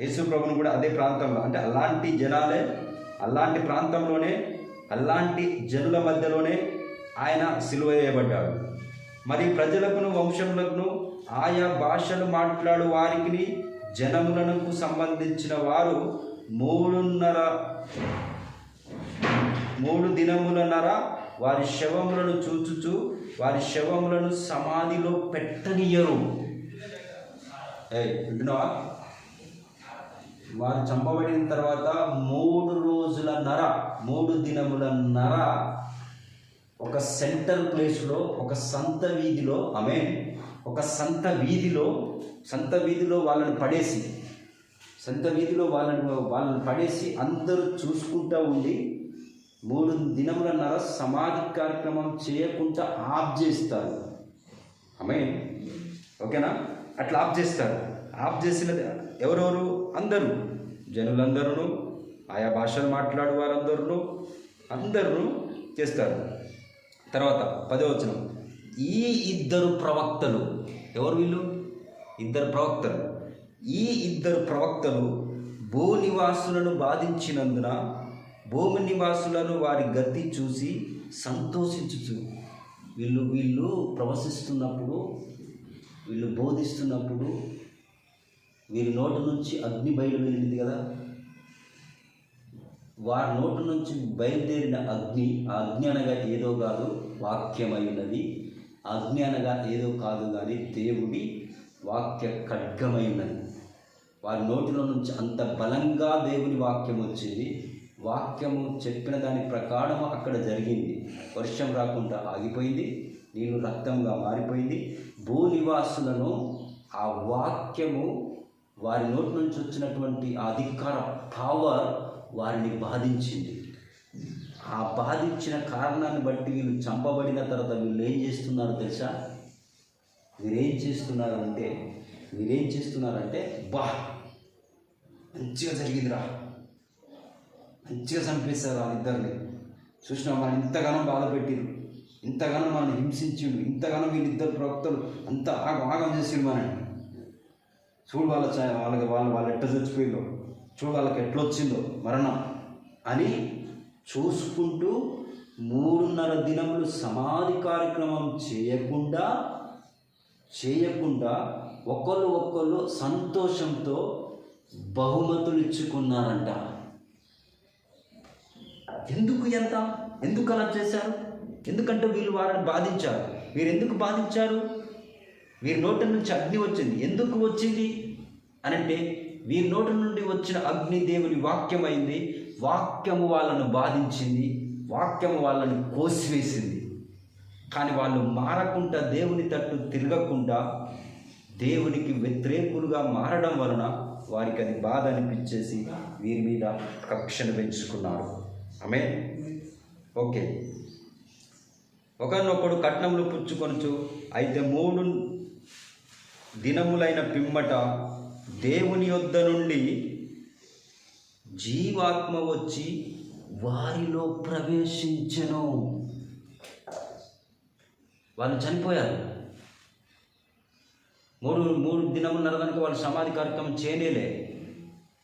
యేసు ప్రభును కూడా అదే ప్రాంతంలో, అంటే అలాంటి జనాలే, అలాంటి ప్రాంతంలోనే, అలాంటి జనుల మధ్యలోనే ఆయన సిలువ వేయబడ్డాడు. మరి ప్రజలకును వంశములకు ఆయా భాషలు మాట్లాడు వారికి జనములకు సంబంధించిన వారు 3 దినములన్నర వారి శవములను చూచుచు వారి శవములను సమాధిలో పెట్టనియరు. వింటున్నావా? వారు చంపబడిన తర్వాత 3 దినములన్నర ఒక సెంటర్ ప్లేస్లో, ఒక సంత వీధిలో, ఒక సంత వీధిలో వాళ్ళని పడేసి అందరూ చూసుకుంటూ ఉండి 3 దినములన్నర సమాధి కార్యక్రమం చేయకుండా ఆఫ్ చేస్తారు. ఓకేనా? అట్లా ఆఫ్ చేస్తారు. ఆఫ్ చేసినది ఎవరెవరు? అందరూ జనులందరూ, ఆయా భాషలు మాట్లాడు వారందరూ అందరూ చేస్తారు. తర్వాత 10వ వచనం, ఈ 2 ప్రవక్తలు, ఎవరు వీళ్ళు? 2 ప్రవక్తలు. ఈ 2 ప్రవక్తలు భూనివాసులను బాధించినందున భూమి నివాసులను వారి గతి చూసి సంతోషించుచు, వీళ్ళు ప్రవశిస్తున్నప్పుడు, వీళ్ళు బోధిస్తున్నప్పుడు వీరి నోటి నుంచి అగ్ని బయలు వెళ్ళింది కదా. వారి నోటి నుంచి బయలుదేరిన అగ్ని, ఆ అగ్ని అనగా ఏదో కాదు, వాక్యమై ఉన్నది. అగ్ని అనగా ఏదో కాదు కానీ దేవుడి వాక్య ఖడ్గమై ఉన్నది. వారి నోటిలో నుంచి అంత బలంగా దేవుని వాక్యం వచ్చింది. వాక్యము చెప్పిన దాని ప్రకారం అక్కడ జరిగింది. వర్షం రాకుండా ఆగిపోయింది, నీళ్ళు రక్తంగా మారిపోయింది. భూనివాసులను ఆ వాక్యము, వారి నోటి నుంచి వచ్చినటువంటి ఆ అధికార పవర్ వారిని బాధించింది. ఆ బాధించిన కారణాన్ని బట్టి వీళ్ళు చంపబడిన తర్వాత వీళ్ళు ఏం చేస్తున్నారో తెలుసా? వీరేం చేస్తున్నారంటే బా మంచిగా జరిగిందిరా, మంచిగా చంపేస్తారు వాళ్ళిద్దరిని. చూసినా మనం ఇంతగానో బాధ పెట్టిరు, ఇంతగానో మనం హింసించిండు, ఇంతగానో వీళ్ళిద్దరు ప్రవక్తలు అంత ఆగం చేసిండు మనని. చూడు వాళ్ళు ఎట్లా చచ్చిపోయిందో, చూడు వాళ్ళకి ఎట్లొచ్చిందో మరణం అని చూసుకుంటూ 3.5 దినములు సమాధి కార్యక్రమం చేయకుండా ఒకళ్ళు సంతోషంతో బహుమతులు ఇచ్చుకున్నారంట. ఎందుకు అలా చేశారు? ఎందుకంటే వీళ్ళు వారిని బాధించారు. వీరు ఎందుకు బాధించారు? వీరి నోటి నుంచి అగ్ని వచ్చింది. ఎందుకు వచ్చింది అనంటే వీరి నోటి నుండి వచ్చిన అగ్ని దేవుని వాక్యమైంది. వాక్యము వాళ్ళను బాధించింది, వాక్యము వాళ్ళని కోసివేసింది. కానీ వాళ్ళు మారకుండా, దేవుని తట్టు తిరగకుండా దేవునికి వ్యతిరేకులుగా మారడం వలన వారికి అది బాధ అనిపించేసి వీరి మీద కక్షను పెంచుకున్నారు. ఆమేన్. ఓకే. ఒకనొకడు కట్నములు పుచ్చుకొనుచు, అయితే 3 దినములైన పిమ్మట దేవుని యొద్ద నుండి జీవాత్మ వచ్చి వారిలో ప్రవేశించెను. వాళ్ళు చనిపోయారు. 3 దినమున్నర కనుక వాళ్ళు సమాధి కార్యక్రమం చేయనేలే.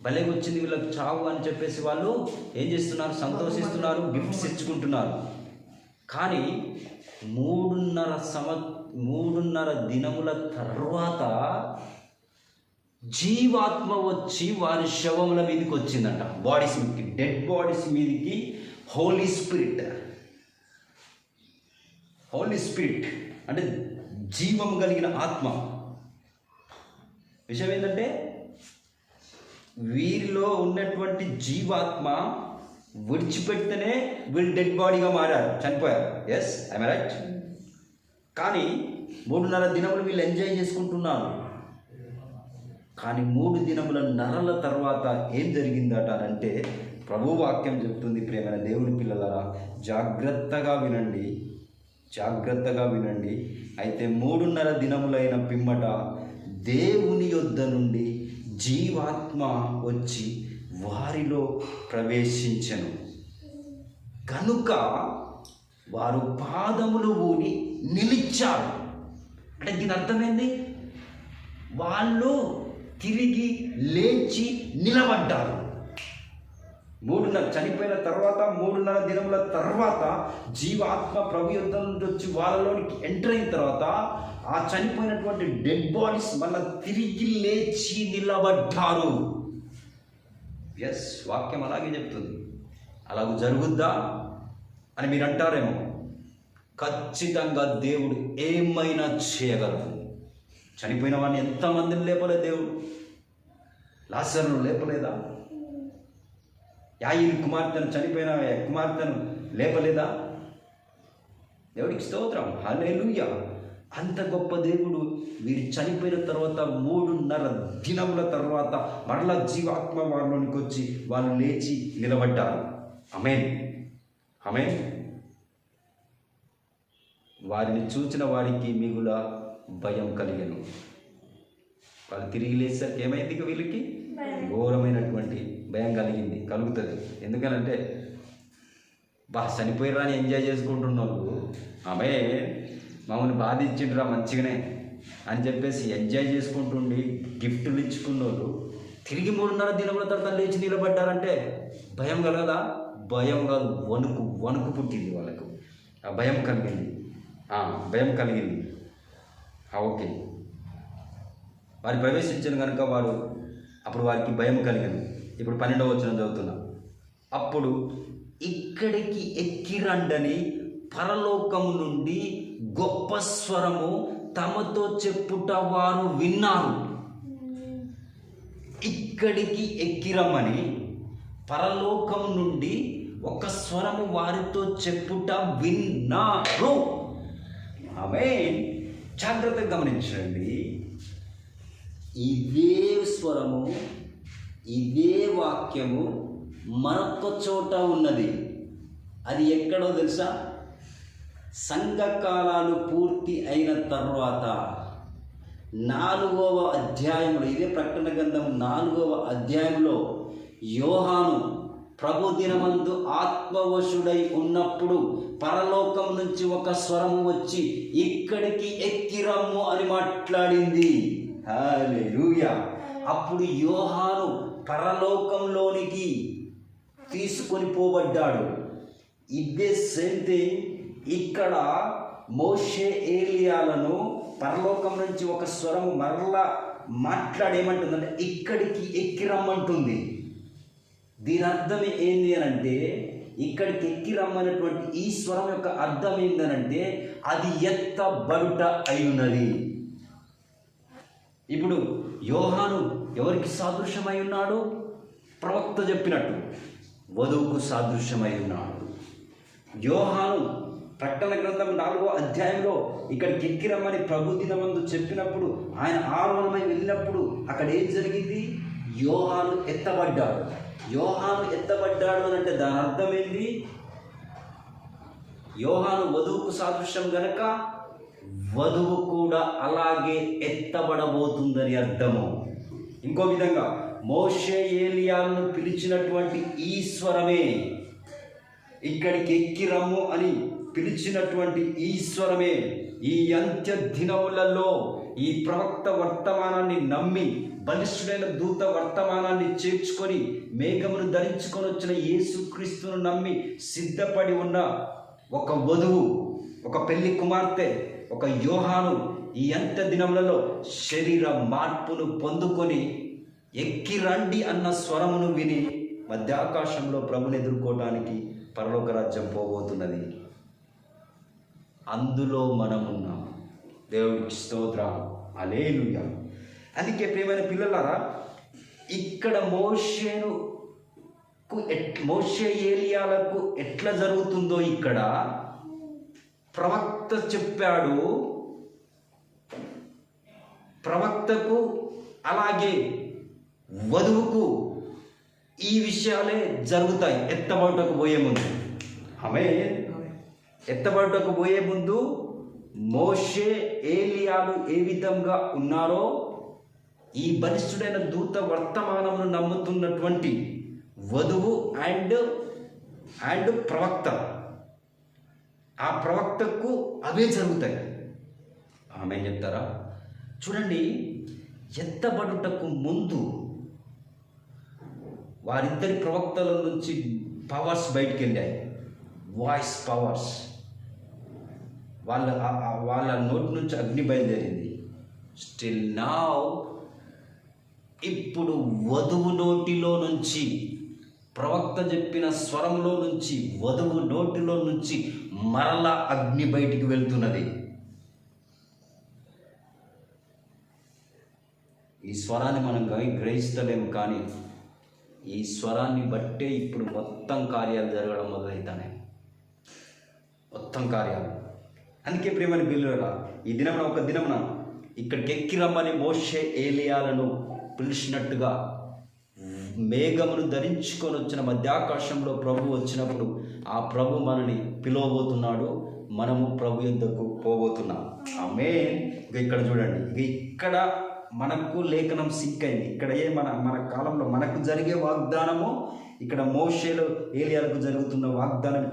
భలే వచ్చింది వీళ్ళకి చావు అని చెప్పేసి వాళ్ళు ఏం చేస్తున్నారు? సంతోషిస్తున్నారు, గిఫ్ట్స్ ఇచ్చుకుంటున్నారు. కానీ 3.5 దినముల తర్వాత జీవాత్మ వచ్చి వారి శవముల మీదకి వచ్చిందంట. బాడీస్ మీదకి, డెడ్ బాడీస్ మీదకి హోలీ స్పిరిట్ అంటే జీవము కలిగిన ఆత్మ. విషయం ఏంటంటే వీరిలో ఉన్నటువంటి జీవాత్మ విడిచిపెడితేనే వీళ్ళు డెడ్ బాడీగా మారారు, చనిపోయారు. Yes, I'm right. కానీ 3.5 దినములు వీళ్ళు ఎంజాయ్ చేసుకుంటున్నారు. కానీ 3 దినముల నరల తర్వాత ఏం జరిగిందట అంటే ప్రభు వాక్యం చెప్తుంది. ప్రియమైన దేవుని పిల్లలారా, జాగ్రత్తగా వినండి. అయితే 3.5 దినములైన పిమ్మట దేవుని యొద్ద నుండి జీవాత్మ వచ్చి వారిలో ప్రవేశించెను. కనుక వారు పాదములు ఊని నిలిచారు. అంటే దీని అర్థమైంది, వాళ్ళు తిరిగి లేచి నిలబడ్డారు. చనిపోయిన తర్వాత 3.5 దినముల తర్వాత జీవాత్మ ప్రభు యుద్ధ నుండి వచ్చి వాళ్ళలోనికి ఎంటర్ అయిన తర్వాత ఆ చనిపోయినటువంటి డెడ్ బాడీస్ మళ్ళీ తిరిగి లేచి నిలబడ్డారు. ఎస్, వాక్యం అలాగే చెప్తుంది. అలాగ జరుగుద్దా అని మీరు అంటారేమో. ఖచ్చితంగా దేవుడు ఏమైనా చేయగలడు. చనిపోయిన వాడిని ఎంతమందిని లేపలేదు దేవుడు? లాజరును లేపలేదా? యాయిరు చనిపోయిన కుమార్తెను లేపలేదా? దేవుడికి స్తోత్రం, హల్లెలూయా. అంత గొప్ప దేవుడు వీరు చనిపోయిన తర్వాత 3.5 దినముల తర్వాత మరలా జీవాత్మ వారిలోనికి వచ్చి వాళ్ళు లేచి నిలబడ్డారు. ఆమేన్. వారిని చూచిన వారికి మిగుల భయం కలిగెను. వాళ్ళు తిరిగి లేచేసరికి ఏమైంది? ఇక వీళ్ళకి ఘోరమైనటువంటి భయం కలుగుతుంది. ఎందుకనంటే చనిపోయిరా అని ఎంజాయ్ చేసుకుంటున్నారు. మమ్మల్ని బాధించిండ్రా మంచిగానే అని చెప్పేసి ఎంజాయ్ చేసుకుంటుండి గిఫ్ట్లు ఇచ్చుకున్నోళ్ళు తిరిగి 3.5 దినముల తర్వాత లేచి నిలబడ్డారంటే భయం కలగదా? భయం కాదు, వణుకు పుట్టింది వాళ్ళకు. ఆ భయం కలిగింది. ఓకే. వారు ప్రవేశించిన కనుక అప్పుడు వారికి భయం కలిగింది. ఇప్పుడు 12వ వచనం చదువుతున్నా. అప్పుడు ఇక్కడికి ఎక్కిరండని పరలోకము నుండి గొప్ప స్వరము తమతో చెప్పుట వారు విన్నారు. ఇక్కడికి ఎక్కిరమ్మని పరలోకం నుండి ఒక స్వరము వారితో చెప్పుట విన్నారు. ఆమేన్. జాగ్రత్తగా గమనించండి. ఇదే స్వరము, ఇదే వాక్యము మరొక చోట ఉన్నది. అది ఎక్కడో తెలుసా? సంఘకాలాలు పూర్తి అయిన తర్వాత 4వ అధ్యాయంలో, ఇదే ప్రకటన గ్రంథం 4వ అధ్యాయంలో యోహాను ప్రభు దినమందు ఆత్మవశుడై ఉన్నప్పుడు పరలోకం నుంచి ఒక స్వరము వచ్చి ఇక్కడికి ఎక్కిరమ్ము అని మాట్లాడింది. హల్లెలూయా. అప్పుడు యోహాను పరలోకంలోనికి తీసుకొని పోబడ్డాడు. ఇదే సేమ్ థింగ్ ఇక్కడ మోషే ఏలియాలను పరలోకం నుంచి ఒక స్వరము మరలా మాట్లాడేమంటుందంటే ఇక్కడికి ఎక్కిరమ్మంటుంది. దీని అర్థం ఏంది అని అంటే, ఇక్కడికి ఎక్కిరమ్మన్నటువంటి ఈ స్వరం యొక్క అర్థం ఏంటనంటే అది ఎత్తబడుట అయ్యున్నది. ఇప్పుడు యోహాను ఎవరికి సాదృశ్యమై ఉన్నాడు? ప్రవక్త చెప్పినట్టు వధువుకు సాదృశ్యమై ఉన్నాడు. యోహాను ప్రకటన గ్రంథం 4వ అధ్యాయంలో ఇక్కడికి ఎక్కిరమ్మని ప్రభు దినమందు చెప్పినప్పుడు ఆయన ఆరోహణమై వెళ్ళినప్పుడు అక్కడ ఏం జరిగింది? యోహాను ఎత్తబడ్డాడు. యోహాను ఎత్తబడ్డాడు అని అంటే దాని అర్థం ఏంటి? యోహాను వధువుకు సాదృశ్యం గనక వధువు కూడా అలాగే ఎత్తబడబోతుందని అర్థము. ఇంకో విధంగా మోషే ఏలియాలను పిలిచినటువంటి ఈశ్వరమే, ఇక్కడికి ఎక్కిరమ్ము అని పిలిచినటువంటి ఈశ్వరమే ఈ అంత్య దినములలో ఈ ప్రవక్త వర్తమానాన్ని నమ్మి బలిష్ఠుడైన దూత వర్తమానాన్ని చేర్చుకొని మేఘమును ధరించుకొని వచ్చిన యేసుక్రీస్తును నమ్మి సిద్ధపడి ఉన్న ఒక వధువు, ఒక పెళ్లి కుమార్తె, ఒక యోహాను ఈ అంత్య దినములలో శరీర మార్పును పొందుకొని ఎక్కి రండి అన్న స్వరమును విని మధ్యాకాశంలో ప్రభుని ఎదుర్కోవడానికి పరలోక రాజ్యం పోబోతున్నది. అందులో మనమున్నాం. దేవుడికి స్తోత్రం. హల్లెలూయా. అందుకే ప్రియమైన పిల్లలారా, ఇక్కడ మోషే ఏలియాలకు ఎట్లా జరుగుతుందో ఇక్కడ ప్రవక్త చెప్పాడు. ప్రవక్తకు అలాగే వధువుకు ఈ విషయాలే జరుగుతాయి ఎత్తబడుటకు పోయే ముందు. ఎత్తబడుటకు పోయే ముందు మోషే ఏలియాలు ఏ విధంగా ఉన్నారో ఈ బలిష్ఠుడైన దూత వర్తమానమును నమ్ముతున్నటువంటి వధువు అండ్ ప్రవక్త, ఆ ప్రవక్తకు అవే జరుగుతాయి. ఆమె చెప్తారా? చూడండి, ఎత్తబడుటకు ముందు వారిద్దరి ప్రవక్తల నుంచి పవర్స్ బయటికి వెళ్ళాయి, వాయిస్ పవర్స్. వాళ్ళ నోటి నుంచి అగ్ని బయలుదేరింది. స్టిల్ నౌ ఇప్పుడు వధువు నోటిలో నుంచి, ప్రవక్త చెప్పిన స్వరంలో నుంచి, వధువు నోటిలో నుంచి మరలా అగ్ని బయటికి వెళ్తున్నది. ఈ స్వరాన్ని మనం గ్రహిస్తలేము, కానీ ఈ స్వరాన్ని బట్టే ఇప్పుడు మొత్తం కార్యాలు జరగడం మొదలవుతాయి. మొత్తం కార్యాలు. అందుకే ప్రియమైన బిల్లురా, ఈ దినమున ఒక దినమున ఇక్కడికి ఎక్కి రమ్మని మోషే ఏలియాలను పిలిచినట్టుగా మేఘమును ధరించుకొని వచ్చిన మధ్యాకాశంలో ప్రభు వచ్చినప్పుడు ఆ ప్రభు మనని పిలవబోతున్నాడు. మనము ప్రభు యొద్దకు పోబోతున్నాం. ఆమేన్. ఇక్కడ చూడండి, ఇక్కడ మనకు లేఖనం సింక్ అయింది. ఇక్కడ మన కాలంలో మనకు జరిగే వాగ్దానము ఇక్కడ మోషేలో ఏలియాలకు జరుగుతున్న వాగ్దానం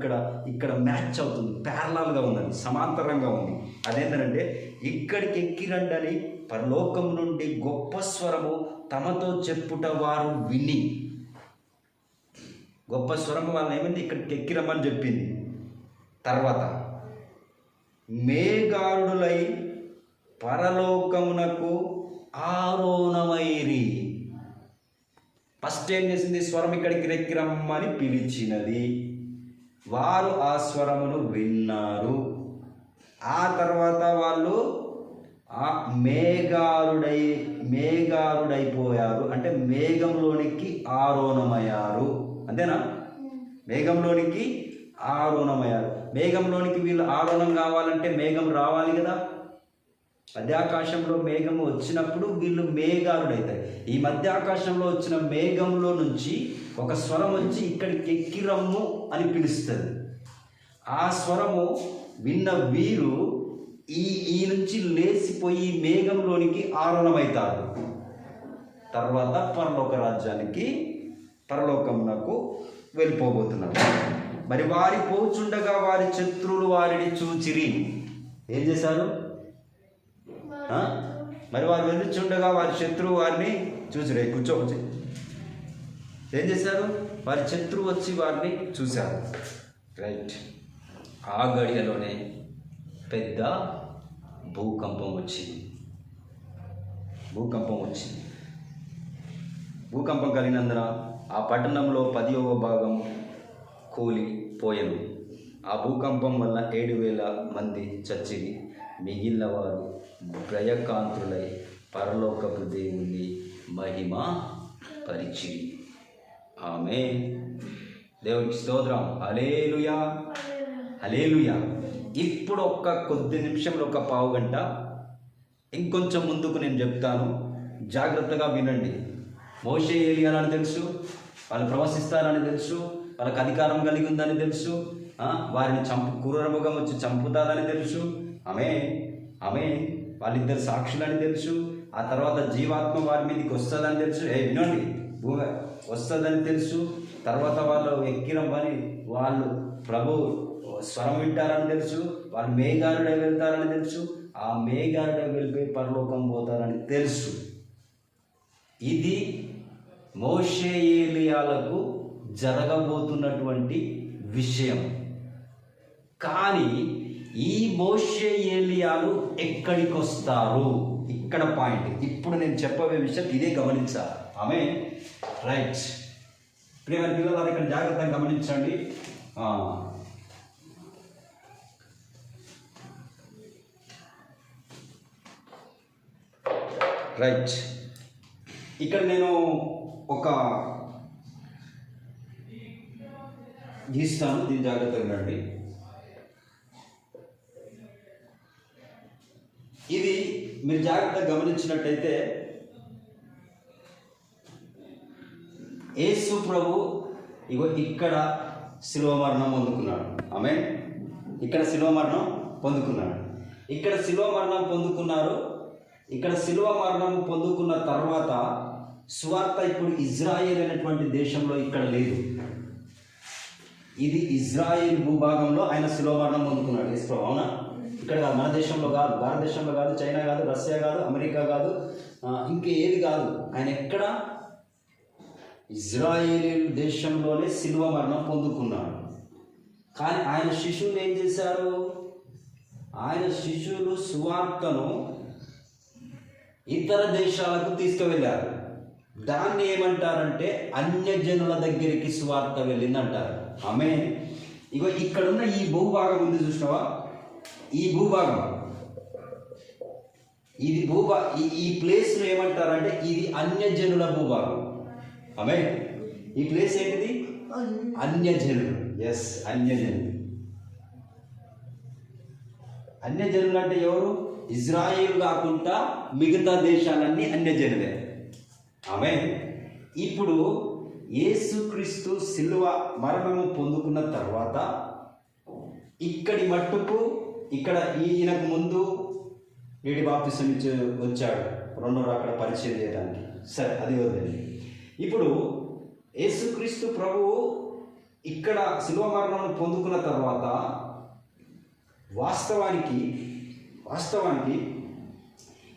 ఇక్కడ మ్యాచ్ అవుతుంది, ప్యారలల్గా ఉన్నది, సమాంతరంగా ఉంది. అదేంటంటే ఇక్కడికి ఎక్కిరండి అని పరలోకం నుండి గొప్ప స్వరము తమతో చెప్పుట వారు విని, గొప్ప స్వరము వాళ్ళని ఏమైంది ఇక్కడికి ఎక్కిరమ్మని చెప్పింది. తర్వాత మేఘారుడులై పరలోకమునకు ఆరోహణమైరి. ఫస్ట్ ఏం చేసింది? స్వరం ఇక్కడికి ఎక్కిరమ్మని పిలిచినది. వారు ఆ స్వరమును విన్నారు. ఆ తర్వాత వాళ్ళు ఆ మేఘారుడైపోయారు, అంటే మేఘంలోనికి ఆరోహణమయ్యారు. అంతేనా? మేఘంలోనికి ఆరోహణమయ్యారు. మేఘంలోనికి వీళ్ళు ఆరోహణం కావాలంటే మేఘం రావాలి కదా. మధ్యాకాశంలో మేఘము వచ్చినప్పుడు వీళ్ళు మేఘారుడైతారు. ఈ మధ్యాకాశంలో వచ్చిన మేఘంలో నుంచి ఒక స్వరం వచ్చి ఇక్కడికి ఎక్కిరమ్ము అని పిలుస్తుంది. ఆ స్వరము విన్న వీరు ఈ నుంచి లేచిపోయి మేఘంలోనికి ఆరోహణమవుతారు. తర్వాత పరలోక రాజ్యానికి, పరలోకమునకు వెళ్ళిపోబోతున్నారు. మరి వారి పోచుండగా వారి శత్రువులు వారిని చూచిరి. ఏం చేశారు? మరి వారు వెళ్ళుచుండగా వారి శత్రువు వారిని చూసిరే. కూర్చోవచ్చు. ఏం చేశారు? వారి శత్రువు వచ్చి వారిని చూశారు. రైట్. ఆ గడియలోనే పెద్ద భూకంపం వచ్చింది. భూకంపం కలిగినందున ఆ పట్టణంలో 10వ భాగం కూలిపోయెను. ఆ భూకంపం వల్ల 7,000 మంది చచ్చిరి. మిగిలిన వారు భయకాంతులై పరలోకపు దేవుని మహిమ పరిచిరి. ఆమేన్. దేవునికి స్తోత్రం. హల్లెలూయా, హల్లెలూయా. ఇప్పుడు కొద్ది నిమిషంలో, ఒక పావు గంట ఇంకొంచెం ముందుకు నేను చెప్తాను, జాగ్రత్తగా వినండి. మోషే ఏలియాలని తెలుసు, వాళ్ళు ప్రవశిస్తారని తెలుసు, వాళ్ళకి అధికారం కలిగి ఉందని తెలుసు, వారిని క్రూరముఖం వచ్చి చంపుతారని తెలుసు. ఆమేన్. వాళ్ళిద్దరు సాక్షులని తెలుసు. ఆ తర్వాత జీవాత్మ వారి మీదకి వస్తుందని తెలుసు. వినండి, వస్తుందని తెలుసు. తర్వాత వాళ్ళు ఎక్కిన పని, వాళ్ళు ప్రభు స్వరం వింటారని తెలుసు. వాళ్ళు మేఘారుడై వెళ్తారని తెలుసు. ఆ మేఘారుడై వెళ్ళిపోయి పరలోకం పోతారని తెలుసు. ఇది మోషే ఏలియాలకు జరగబోతున్నటువంటి విషయం. కానీ ఈ మోషే ఏలియాలు ఎక్కడికి వస్తారు? ఇక్కడ పాయింట్. ఇప్పుడు నేను చెప్పబోయే విషయం ఇదే, గమనించాలి. ఆమేన్. రైట్. ప్రియమైన పిల్లలు, ఇక్కడ జాగ్రత్తగా గమనించండి. రైట్. ఇక్కడ నేను గీస్తాను, దీన్ని జాగ్రత్తగా వినండి. ఇది మీరు జాగ్రత్తగా గమనించినట్టయితే యేసు ప్రభు ఇక్కడ శిలువ మరణం పొందుకున్నాడు. ఆమేన్. ఇక్కడ శిలువ మరణం పొందుకున్నారు. ఇక్కడ శిలువ మరణం పొందుకున్న తర్వాత సువార్త ఇప్పుడు ఇజ్రాయేల్ అనేటువంటి దేశంలో ఇక్కడ లేదు. ఇది ఇజ్రాయేల్ భూభాగంలో ఆయన శిలువ మరణం పొందుకున్నాడు. యేసు ప్రభు. అవునా? ఇక్కడ కాదు, మన దేశంలో కాదు, భారతదేశంలో కాదు, చైనా కాదు, రష్యా కాదు, అమెరికా కాదు, ఇంకేది కాదు. ఆయన ఎక్కడ? ఇజ్రాయేల్ దేశంలోనే శిలువ మరణం పొందుకున్నాడు. కానీ ఆయన శిష్యులు ఏం చేశారు? ఆయన శిష్యులు సువార్తను ఇతర దేశాలకు తీసుకువెళ్ళారు. దాన్ని ఏమంటారంటే అన్యజనుల దగ్గరికి సువార్త వెళ్ళిందంటారు. ఆమేన్. ఇక్కడున్న ఈ భూభాగం ఉంది, చూసినావా? ఈ భూభాగం, ఈ ప్లేస్ను ఏమంటారంటే ఇది అన్యజనుల భూభాగం. ఆమేన్. ఈ ప్లేస్ ఏంటిది? అన్యజనులు. ఎస్, అన్యజనులు. అన్యజనులు అంటే ఎవరు? ఇజ్రాయేల్ కాకుండా మిగతా దేశాలన్నీ అన్యజనులే. ఆమేన్. ఇప్పుడు యేసుక్రీస్తు శిలువ మరణము పొందుకున్న తర్వాత ఇక్కడి మట్టుకు, ఇక్కడ ఈయనకు ముందు నీటి బాప్తిసం ఇచ్చి వచ్చాడు, రెండో అక్కడ పరిచయం చేయడానికి. సరే, అది వదిలేండి. ఇప్పుడు యేసుక్రీస్తు ప్రభువు ఇక్కడ శిలువ మరణం పొందుకున్న తర్వాత వాస్తవానికి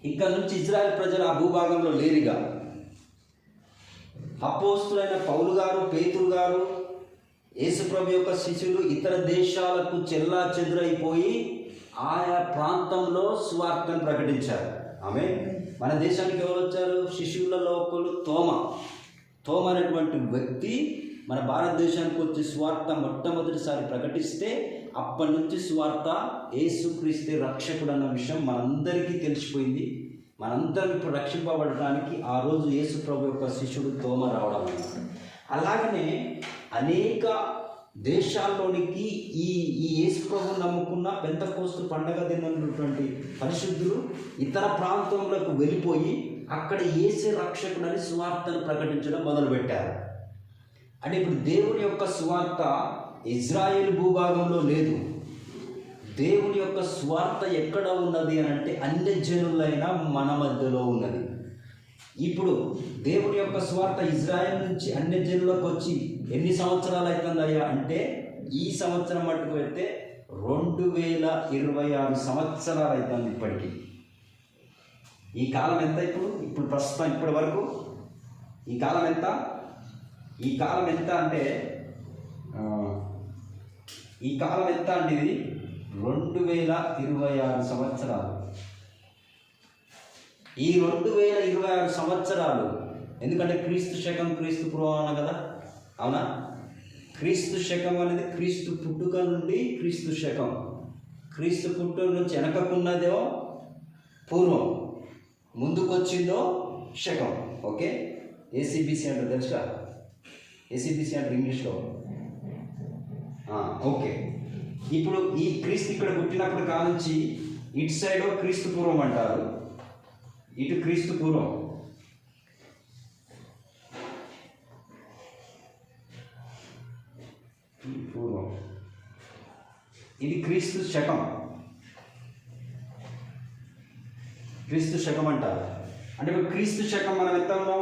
ఇక్కడ నుంచి ఇజ్రాయెల్ ప్రజలు ఆ భూభాగంలో లేరుగా. అపోస్తులైన పౌలు గారు, పేతురు గారు, యేసుప్రభు యొక్క శిష్యులు ఇతర దేశాలకు చెల్లా చెదురైపోయి ఆయా ప్రాంతంలో సువార్తను ప్రకటించారు. ఆమేన్. మన దేశానికి ఎవరు వచ్చారు? శిష్యులలో ఒకరు తోమ అనేటువంటి వ్యక్తి మన భారతదేశానికి వచ్చి సువార్త మొట్టమొదటిసారి ప్రకటిస్తే అప్పటి నుంచి సువార్త యేసుక్రీస్తే రక్షకుడు అన్న విషయం మనందరికీ తెలిసిపోయింది. మనందరం ఇప్పుడు రక్షింపబడటానికి ఆ రోజు యేసు ప్రభు యొక్క శిష్యుడు తోమ రావడం. అలాగనే అనేక దేశాల్లోనికి ఈ యేసు ప్రభు నమ్ముకున్న పెంతెకోస్తు పండగ దినటువంటి పరిశుద్ధులు ఇతర ప్రాంతంలోకి వెళ్ళిపోయి అక్కడ యేసే రక్షకుడని సువార్తను ప్రకటించడం మొదలుపెట్టారు. అంటే ఇప్పుడు దేవుని యొక్క సువార్త ఇజ్రాయేల్ భూభాగంలో లేదు. దేవుని యొక్క స్వార్థ ఎక్కడ ఉన్నది అని అంటే అన్య జనులైన మన మధ్యలో ఉన్నది. ఇప్పుడు దేవుని యొక్క స్వార్థ ఇజ్రాయెల్ నుంచి అన్య జనులకు వచ్చి ఎన్ని సంవత్సరాలు అవుతుందయ్యా అంటే ఈ సంవత్సరం మటుకు అయితే 2026 సంవత్సరాలు అవుతుంది ఇప్పటికీ. ఈ కాలం ఎంత? ఇప్పుడు ప్రస్తుతం ఇప్పటి వరకు ఈ కాలం ఎంత అంటే ఇది 2026 సంవత్సరాలు. ఈ 2026 సంవత్సరాలు, ఎందుకంటే క్రీస్తు శకం క్రీస్తు పూర్వం కదా, అవునా? క్రీస్తు శకం అనేది క్రీస్తు పుట్టుక నుండి క్రీస్తు శకం, క్రీస్తు పుట్టుక నుంచి వెనకకున్నదో పూర్వం, ముందుకు వచ్చిందో శకం. ఓకే, ఏసీబీసీ అంటారు తెలుసా? ఏసీబీసీ అంటారు ఇంగ్లీష్లో. ఓకే, ఇప్పుడు ఈ క్రీస్తు ఇక్కడ పుట్టినప్పుడు కానుంచి ఇటు సైడ్ క్రీస్తు పూర్వం అంటారు, ఇటు క్రీస్తు పూర్వం. ఇది క్రీస్తు శకం, క్రీస్తు శకం అంటారు. అంటే ఇప్పుడు క్రీస్తు శకం మనం ఎంత ఉన్నాం?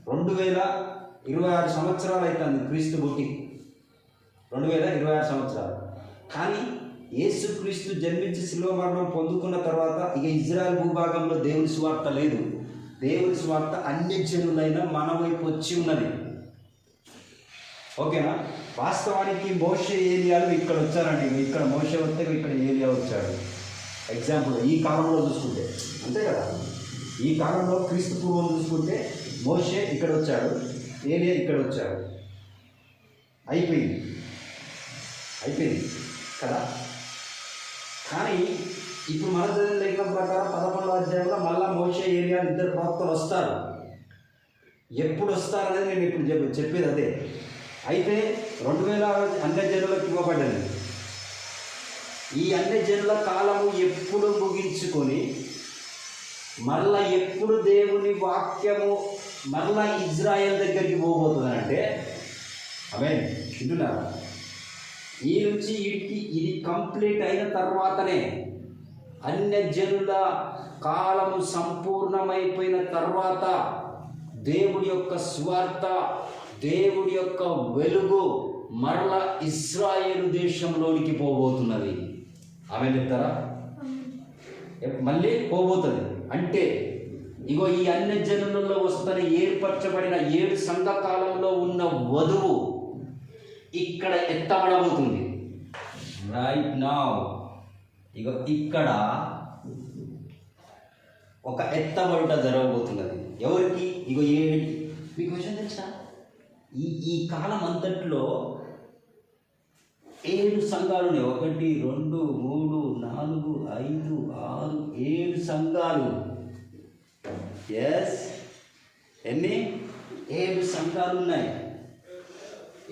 2026 సంవత్సరాలు అవుతుంది క్రీస్తు పుట్టి, 2026 సంవత్సరాలు. కానీ యేసు క్రీస్తు జన్మించి శిలువ మరణం పొందుకున్న తర్వాత ఇక ఇజ్రాయెల్ భూభాగంలో దేవుని సువార్త లేదు. దేవుని సువార్త అన్య జనులైన మన వైపు వచ్చి ఉన్నది. ఓకేనా? వాస్తవానికి మోషే ఏలియాలు ఇక్కడ వచ్చారండి. ఇక్కడ మోషే వస్తే ఇక్కడ ఏలియా వచ్చాడు. ఎగ్జాంపుల్ ఈ కాలంలో చూసుకుంటే అంతే కదా, ఈ కాలంలో క్రీస్తు పూర్వం చూసుకుంటే మోషే ఇక్కడ వచ్చాడు, ఏలియా ఇక్కడ వచ్చాడు. అయిపోయింది కదా. కానీ ఇప్పుడు మన చదివిన లేఖనం ప్రకారం 11వ అధ్యాయంలో మళ్ళీ మోషే ఏలియా ఇద్దరు ప్రవక్తలు వస్తారు. ఎప్పుడు వస్తారనేది నేను ఇప్పుడు చెప్పేది అదే. అయితే 2000 అన్య జనులకు ఇవ్వబడ్డది. ఈ అన్య జనుల కాలము ఎప్పుడు ముగించుకొని మళ్ళా ఎప్పుడు దేవుని వాక్యము మళ్ళా ఇజ్రాయెల్ దగ్గరికి పోబోతుందంటే, ఆమేన్, వింటున్నారా? ఈ నుంచి ఇది కంప్లీట్ అయిన తర్వాతనే, అన్య జనుల కాలము సంపూర్ణమైపోయిన తర్వాత దేవుడి యొక్క స్వార్థ, దేవుడి యొక్క వెలుగు మరల ఇజ్రాయేలు దేశంలోనికి పోబోతున్నది. ఆమె చెప్తారా? మళ్ళీ పోబోతుంది. అంటే ఇగో ఈ అన్య జనులలో వస్తున్న ఏర్పరచబడిన 7 సంఘకాలంలో ఉన్న వధువు ఇక్కడ ఎత్తబడబోతుంది. రైట్ నౌ ఇగో ఇక్కడ ఒక ఎత్తబడుట జరగబోతున్నది. ఎవరికి? ఇగో మీకు విషయం తెలుసా? ఈ కాలం అంతట్లో 7 సంఘాలు ఉన్నాయి. 1, 2, 3, 4, 5, 6, 7 సంఘాలు. ఎస్, ఎన్ని? 7 సంఘాలు ఉన్నాయి.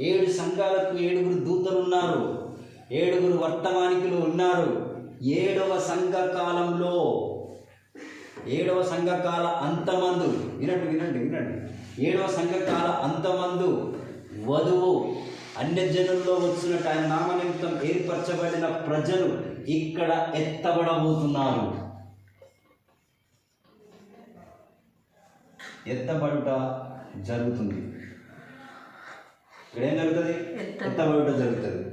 7 సంఘాలకు 7 దూతలు ఉన్నారు, 7 వర్తమానికులు ఉన్నారు. 7వ సంఘకాలంలో 7వ సంఘకాల అంతమందు, వినండి 7వ సంఘకాల అంతమందు వధువు అన్య జనుల్లో వచ్చినట్టు ఆయన నామనిమిత్తం ఏర్పరచబడిన ప్రజలు ఇక్కడ ఎత్తబడబోతున్నారు. ఎత్తబడుట జరుగుతుంది. ఇక్కడ ఏం జరుగుతుంది? ఎత్తబడుట జరుగుతుంది.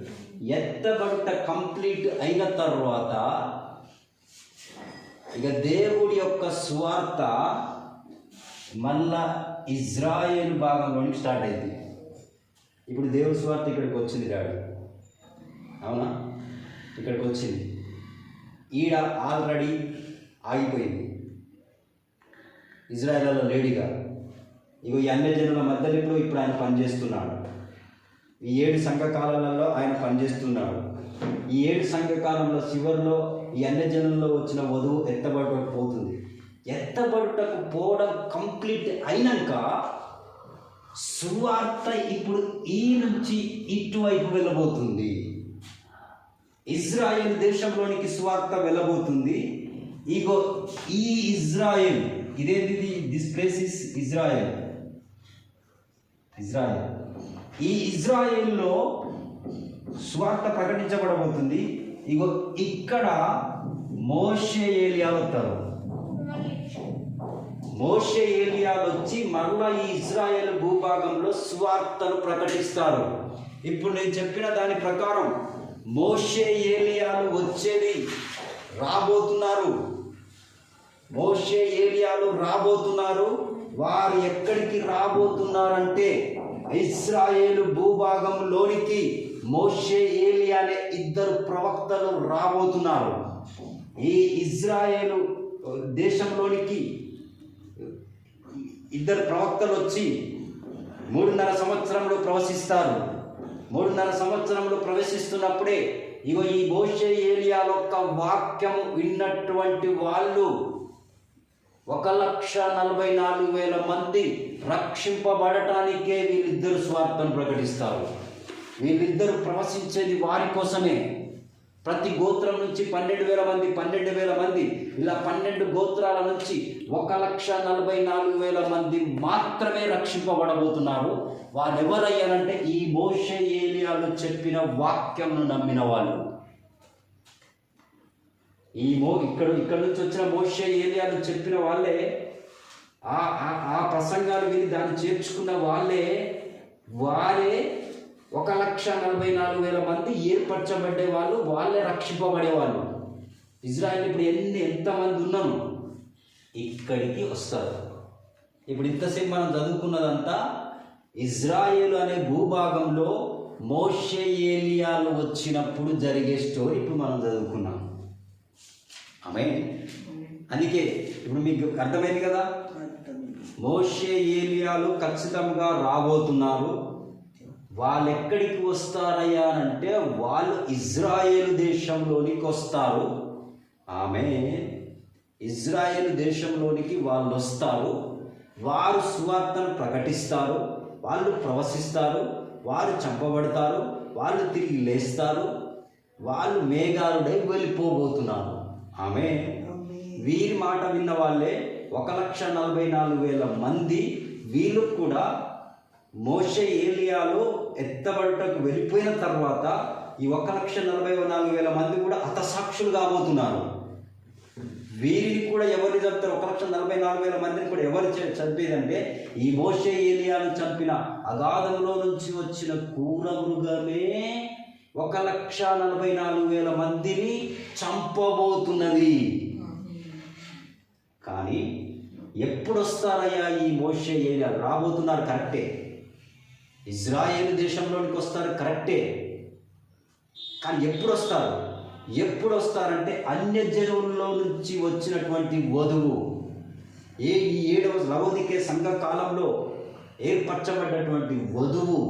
ఎత్తబడుట కంప్లీట్ అయిన తర్వాత ఇక దేవుడి యొక్క స్వార్థ మళ్ళా ఇజ్రాయేల్ భాగంలోనికి స్టార్ట్ అయింది. ఇప్పుడు దేవుడి స్వార్థ ఇక్కడికి వచ్చింది డాడీ, అవునా? ఇక్కడికి వచ్చింది. ఈడ ఆల్రెడీ ఆగిపోయింది, ఇజ్రాయేల్లో లేడీగా. ఇగో ఈ అన్య జనుల మధ్యలో ఇప్పుడు ఆయన పనిచేస్తున్నాడు. ఈ 7 సంఘకాలాలలో ఆయన పనిచేస్తున్నాడు. ఈ 7 సంఘకాలంలో చివరిలో ఈ అన్య జనుల్లో వచ్చిన వధువు ఎత్తబడుటకు పోతుంది. ఎత్తబడుటకు పోవడం కంప్లీట్ అయినాక సువార్త ఇప్పుడు ఈ నుంచి ఇటువైపు వెళ్ళబోతుంది. ఇజ్రాయెల్ దేశంలోనికి సువార్త వెళ్ళబోతుంది. ఇగో ఈ ఇజ్రాయెల్, ఇదేంటిది? This place is Israel. ఈ ఇజ్రాయెల్లో సువార్త ప్రకటించబడబోతుంది. ఇగో ఇక్కడ మోషే ఏలియాలు వస్తారు. మోషే ఏలియాలు వచ్చి మరలా ఈ ఇజ్రాయేల్ భూభాగంలో సువార్తను ప్రకటిస్తారు. ఇప్పుడు నేను చెప్పిన దాని ప్రకారం మోషే ఏలియాలు వచ్చేది రాబోతున్నారు. మోషే ఏలియాలు రాబోతున్నారు. వారు ఎక్కడికి రాబోతున్నారంటే ఇజ్రాయేలు భూభాగంలోనికి మోషే ఏలియా అనే ఇద్దరు ప్రవక్తలు రాబోతున్నారు. ఈ ఇజ్రాయేలు దేశంలోనికి ఇద్దరు ప్రవక్తలు వచ్చి 3.5 సంవత్సరంలో ప్రవశిస్తారు. 3.5 సంవత్సరంలో ప్రవేశిస్తున్నప్పుడే ఇగో ఈ మోషే ఏలియాల యొక్క వాక్యం విన్నటువంటి వాళ్ళు 1,44,000 మంది రక్షింపబడటానికే వీళ్ళిద్దరు స్వార్థను ప్రకటిస్తారు. వీళ్ళిద్దరు ప్రవశించేది వారి కోసమే. ప్రతి గోత్రం నుంచి 12,000 మంది ఇలా 12 గోత్రాల నుంచి 1,44,000 మంది మాత్రమే రక్షింపబడబోతున్నారు. వారు ఎవరయ్యారంటే ఈ మోషే ఏలియాలు చెప్పిన వాక్యంను నమ్మిన వాళ్ళు. ఇక్కడ నుంచి వచ్చిన మోషే ఏలియాలు చెప్పిన వాళ్ళే, ఆ ప్రసంగాలు విని దాన్ని చేర్చుకున్న వాళ్ళే, వారే 1,44,000 మంది ఏర్పరచబడ్డే వాళ్ళు, వాళ్ళే రక్షింపబడేవాళ్ళు. ఇజ్రాయెల్ ఇప్పుడు ఎంతమంది ఉన్నాను ఇక్కడికి వస్తారు. ఇప్పుడు ఇంతసేపు మనం చదువుకున్నదంతా ఇజ్రాయేలు అనే భూభాగంలో మోషే ఏలియాలు వచ్చినప్పుడు జరిగే స్టోరీ ఇప్పుడు మనం చదువుకున్నాం. ఆమేన్. అందుకే ఇప్పుడు మీకు అర్థమైంది కదా, మోషే ఏలియాలు ఖచ్చితంగా రాబోతున్నారు. వాళ్ళు ఎక్కడికి వస్తారయ్యా అంటే వాళ్ళు ఇజ్రాయేలు దేశంలోనికి వస్తారు. ఆమేన్. ఇజ్రాయేలు దేశంలోనికి వాళ్ళు వస్తారు. వారు సువార్తను ప్రకటిస్తారు. వాళ్ళు ప్రవశిస్తారు. వారు చంపబడతారు. వాళ్ళు తిరిగి లేస్తారు. వాళ్ళు మేఘాలుడై వెళ్ళిపోబోతున్నారు. ఆమేన్. వీరి మాట విన్న వాళ్ళే 1,44,000 మంది. వీళ్ళు కూడా మోషే ఏలియాలు ఎత్తబడటకు వెళ్ళిపోయిన తర్వాత ఈ 1,44,000 మంది కూడా హతసాక్షులు కాబోతున్నారు. వీరిని కూడా ఎవరిని చంపుతారు? 1,44,000 మందిని కూడా ఎవరు చంపేదంటే ఈ మోషే ఏలియాను చంపిన అగాధంలో నుంచి వచ్చిన క్రూర మృగమే 1,44,000 మందిని చంపబోతున్నది. కానీ ఎప్పుడు వస్తారయ్యా ఈ మోషే ఏలియాలు? రాబోతున్నారు, కరెక్టే. ఇజ్రాయేలు దేశంలోనికి వస్తారు, కరెక్టే. కానీ ఎప్పుడు వస్తారంటే అన్యజనుల్లో నుంచి వచ్చినటువంటి వధువు, ఈ 7వ లవోదికే సంఘ కాలంలో ఏర్పరచబడ్డటువంటి వధువు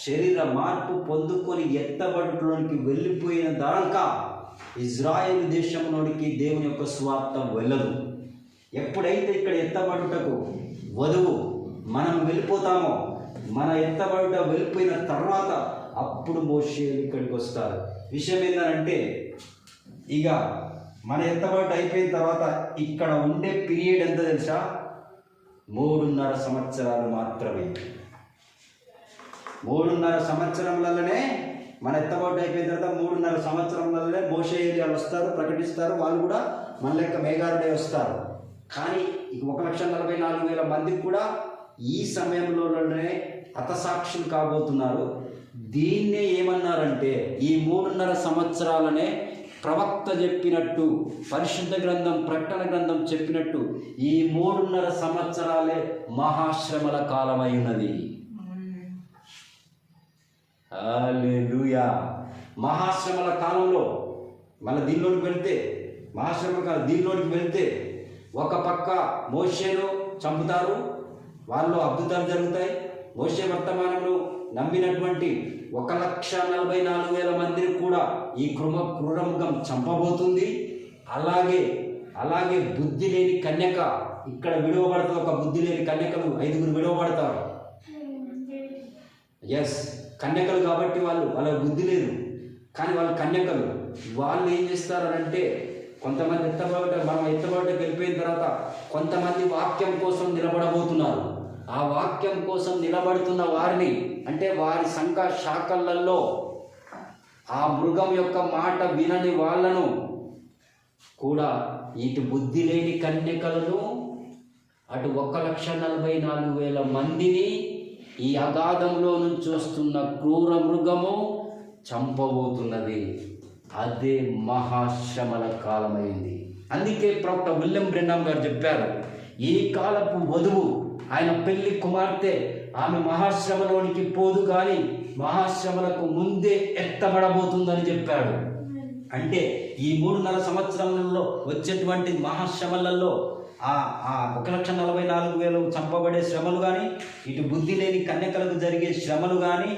శరీర మార్పు పొందుకొని ఎత్తబడటంలోనికి వెళ్ళిపోయిన దాకా ఇజ్రాయేల్ దేశంలోనికి దేవుని యొక్క స్వార్థ వెళ్ళదు. ఎప్పుడైతే ఇక్కడ ఎత్తబడుటకు వధువు మనం వెళ్ళిపోతామో, మన ఎత్తబడుట వెళ్ళిపోయిన తర్వాత అప్పుడు మోషే ఇక్కడికి వస్తారు. విషయం ఏంటంటే ఇక మన ఎత్తబడుట అయిపోయిన తర్వాత ఇక్కడ ఉండే పీరియడ్ ఎంత తెలుసా? 3.5 సంవత్సరాలు మాత్రమే. 3.5 సంవత్సరంలనే మన ఎత్తబడుట అయిపోయిన తర్వాత 3.5 సంవత్సరంలనే మోషే ఏలియాలు వస్తారు, ప్రకటిస్తారు. వాళ్ళు కూడా మన లెక్క మేఘాలుడే వస్తారు. కానీ 1,44,000 మందికి కూడా ఈ సమయంలోనే హతసాక్షులు కాబోతున్నారు. దీన్నే ఏమన్నారంటే ఈ 3.5 సంవత్సరాలనే ప్రవక్త చెప్పినట్టు, పరిశుద్ధ గ్రంథం, ప్రకటన గ్రంథం చెప్పినట్టు ఈ 3.5 సంవత్సరాలే మహాశ్రమల కాలమై ఉన్నది. హల్లెలూయా. మహాశ్రమల కాలంలో మళ్ళీ దీనిలోకి వెళ్తే, మహాశ్రమ కాలం దీనిలోకి వెళ్తే ఒక పక్క మోషేను చంపుతారు, వాళ్ళు అద్భుతాలు జరుగుతాయి. మోషే వర్తమానంలో నమ్మినటువంటి 1,44,000 మందిని కూడా ఈ క్రూరమృగం చంపబోతుంది. అలాగే బుద్ధి లేని కన్యక ఇక్కడ విడవబడతారు. ఒక బుద్ధి లేని కన్యకలు 5 విడవబడతారు. ఎస్, కన్యకలు కాబట్టి వాళ్ళ బుద్ధి లేదు, కానీ వాళ్ళు కన్యకలు. వాళ్ళు ఏం చేస్తారంటే కొంతమంది మనం ఎత్తబడటకు వెళ్ళిపోయిన తర్వాత కొంతమంది వాక్యం కోసం నిలబడబోతున్నారు. ఆ వాక్యం కోసం నిలబడుతున్న వారిని, అంటే వారి సంఘ శాఖలలో ఆ మృగం యొక్క మాట వినని వాళ్ళను కూడా ఇటు బుద్ధి లేని కన్యకలను అటు 1,44,000 మందిని ఈ అగాధంలో నుంచి వస్తున్న క్రూర మృగము చంపబోతున్నది. అదే మహాశ్రమల కాలమైంది. అందుకే ప్రవక్త విలియం బ్రెన్హామ్ గారు చెప్పారు, ఈ కాలపు వధువు, ఆయన పెళ్లి కుమార్తె, ఆమె మహాశ్రమలోనికి పోదు కానీ మహాశ్రమలకు ముందే ఎత్తబడబోతుందని చెప్పాడు. అంటే ఈ 3.5 సంవత్సరాలలో వచ్చేటువంటి మహాశ్రమలలో ఆ 1,44,000 చంపబడే శ్రమలు కానీ, ఇటు బుద్ధి లేని కన్యకలకు జరిగే శ్రమలు కానీ,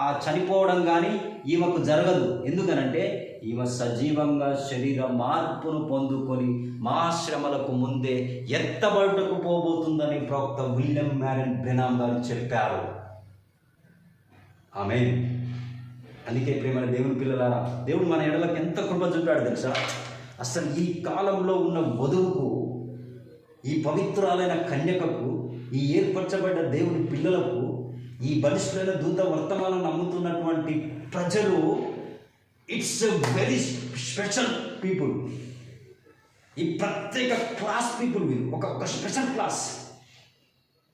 ఆ చనిపోవడం కానీ ఈమెకు జరగదు. ఎందుకనంటే ఈమె సజీవంగా శరీర మార్పును పొందుకొని మహాశ్రమలకు ముందే ఎత్తబడుటకు పోబోతుందని ప్రవక్త విలియం మ్యారియన్ బ్రెన్హామ్ గారు చెప్పారు. ఆమేన్. అందుకే ప్రియమైన దేవుని పిల్లలారా, దేవుడు మన ఎడలకు ఎంత కృప చూపాడు తెలుసా? అసలు ఈ కాలంలో ఉన్న వధువుకు, ఈ పవిత్రాలైన కన్యకకు, ఈ ఏర్పరచబడ్డ దేవుని పిల్లలకు, ఈ బలిష్ఠులైన దూత వర్తమానం నమ్ముతున్నటువంటి ప్రజలు, it's a very special people. ఈ ప్రత్యేక క్లాస్ పీపుల్, వీళ్ళు ఒక స్పెషల్ క్లాస్.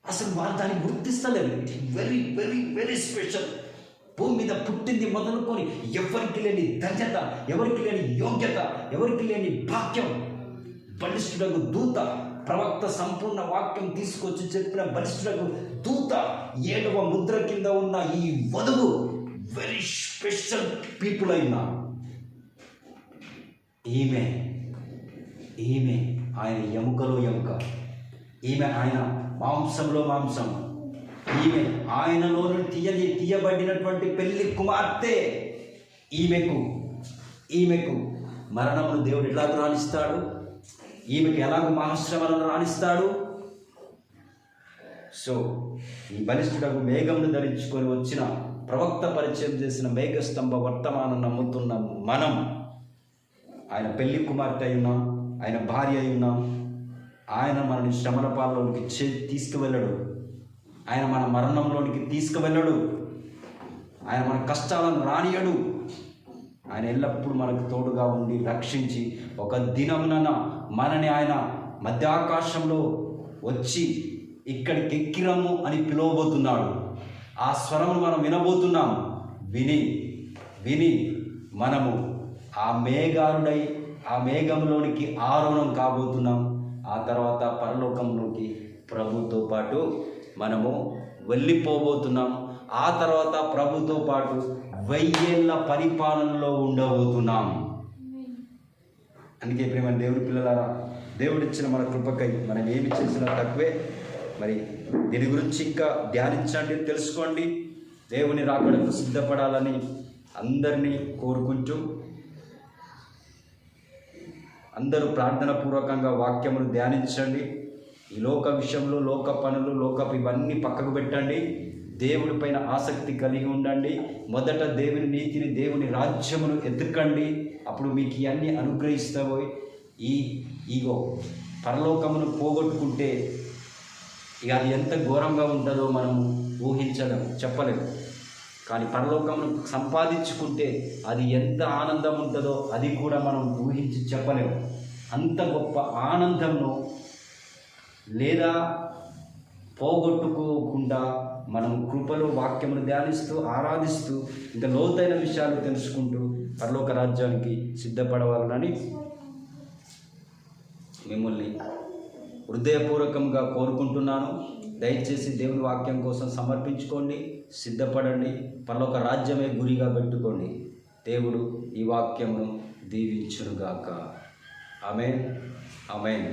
అసలు వాళ్ళు దాన్ని గుర్తిస్తలేరు. It very very very special. భూమి మీద పుట్టింది మొదలుకొని ఎవరికి లేని ధన్యత, ఎవరికి లేని యోగ్యత, ఎవరికి లేని భాగ్యం. బలిష్ఠుడకు దూత, ప్రవక్త సంపూర్ణ వాక్యం తీసుకొచ్చి చెప్పిన బలిష్ఠుడకు దూత, 7వ ముద్ర కింద ఉన్న ఈ వధువు వెరీ స్పెషల్ పీపుల్ అయిన ఈమె ఆయన ఎముకలో ఎముక, ఈమె ఆయన మాంసంలో మాంసం, ఈమె ఆయనలో తీయబడినటువంటి పెళ్లి కుమార్తె. ఈమెకు మరణమును దేవుడు ఎలాగ రాణిస్తాడు, ఈమెకు ఎలాగ మహాశ్రమలను రాణిస్తాడు. సో ఈ బలిష్ఠుడకు మేఘమును ధరించుకొని వచ్చిన ప్రవక్త పరిచయం చేసిన మేఘస్తంభ వర్తమానం నమ్ముతున్న మనం ఆయన పెళ్లి కుమార్తె అయి ఉన్నాం, ఆయన భార్య అయి ఉన్నాం. ఆయన మనని శ్రమల పాలలోనికి తీసుకువెళ్ళడు, ఆయన మన మరణంలోనికి తీసుకువెళ్ళడు, ఆయన మన కష్టాలను రానియడు. ఆయన ఎల్లప్పుడూ మనకు తోడుగా ఉండి రక్షించి ఒక దినమున మనని ఆయన మధ్యాకాశంలో వచ్చి ఇక్కడికి ఎక్కిరమ్ము అని పిలువబోతున్నాడు. ఆ స్వరము మనం వినబోతున్నాం. విని మనము ఆ మేఘారుడై ఆ మేఘంలోనికి ఆరోహణం కాబోతున్నాం. ఆ తర్వాత పరలోకంలోకి ప్రభుతో పాటు మనము వెళ్ళిపోబోతున్నాం. ఆ తర్వాత ప్రభుతో పాటు 1000 ఏళ్ల పరిపాలనలో ఉండబోతున్నాం. అందుకే ప్రియమైన దేవుని పిల్లలారా, దేవుడిచ్చిన మన కృపకై మనం ఏమి చేసినా తక్కువే. మరి దీని గురించి ఇంకా ధ్యానించండి, తెలుసుకోండి. దేవుని రాకడకు సిద్ధపడాలని అందరినీ కోరుకుంటూ, అందరూ ప్రార్థనాపూర్వకంగా వాక్యమును ధ్యానించండి. ఈ లోక విషయంలో, లోక పనులు, లోకపు ఇవన్నీ పక్కకు పెట్టండి. దేవుడి పైన ఆసక్తి కలిగి ఉండండి. మొదట దేవుని నీతిని, దేవుని రాజ్యమును ఎత్తుకండి. అప్పుడు మీకు ఇవన్నీ అనుగ్రహిస్తావోయ్. ఈగో పరలోకమును పోగొట్టుకుంటే ఇక అది ఎంత ఘోరంగా ఉంటుందో మనం ఊహించలేము, చెప్పలేము. కానీ పరలోకమును సంపాదించుకుంటే అది ఎంత ఆనందం ఉంటుందో అది కూడా మనం ఊహించి చెప్పలేము. అంత గొప్ప ఆనందంను లేదా పోగొట్టుకోకుండా మనం కృపలో వాక్యమును ధ్యానిస్తూ, ఆరాధిస్తూ, ఇంకా లోతైన విషయాలు తెలుసుకుంటూ పరలోక రాజ్యానికి సిద్ధపడవాలని మిమ్మల్ని హృదయపూర్వకంగా కోరుకుంటున్నాను. దయచేసి దేవుని వాక్యం కోసం సమర్పించుకోండి, సిద్ధపడండి, పరలోక రాజ్యమే గురిగా పెట్టుకోండి. దేవుడు ఈ వాక్యమును దీవించునుగాక. ఆమేన్, ఆమేన్.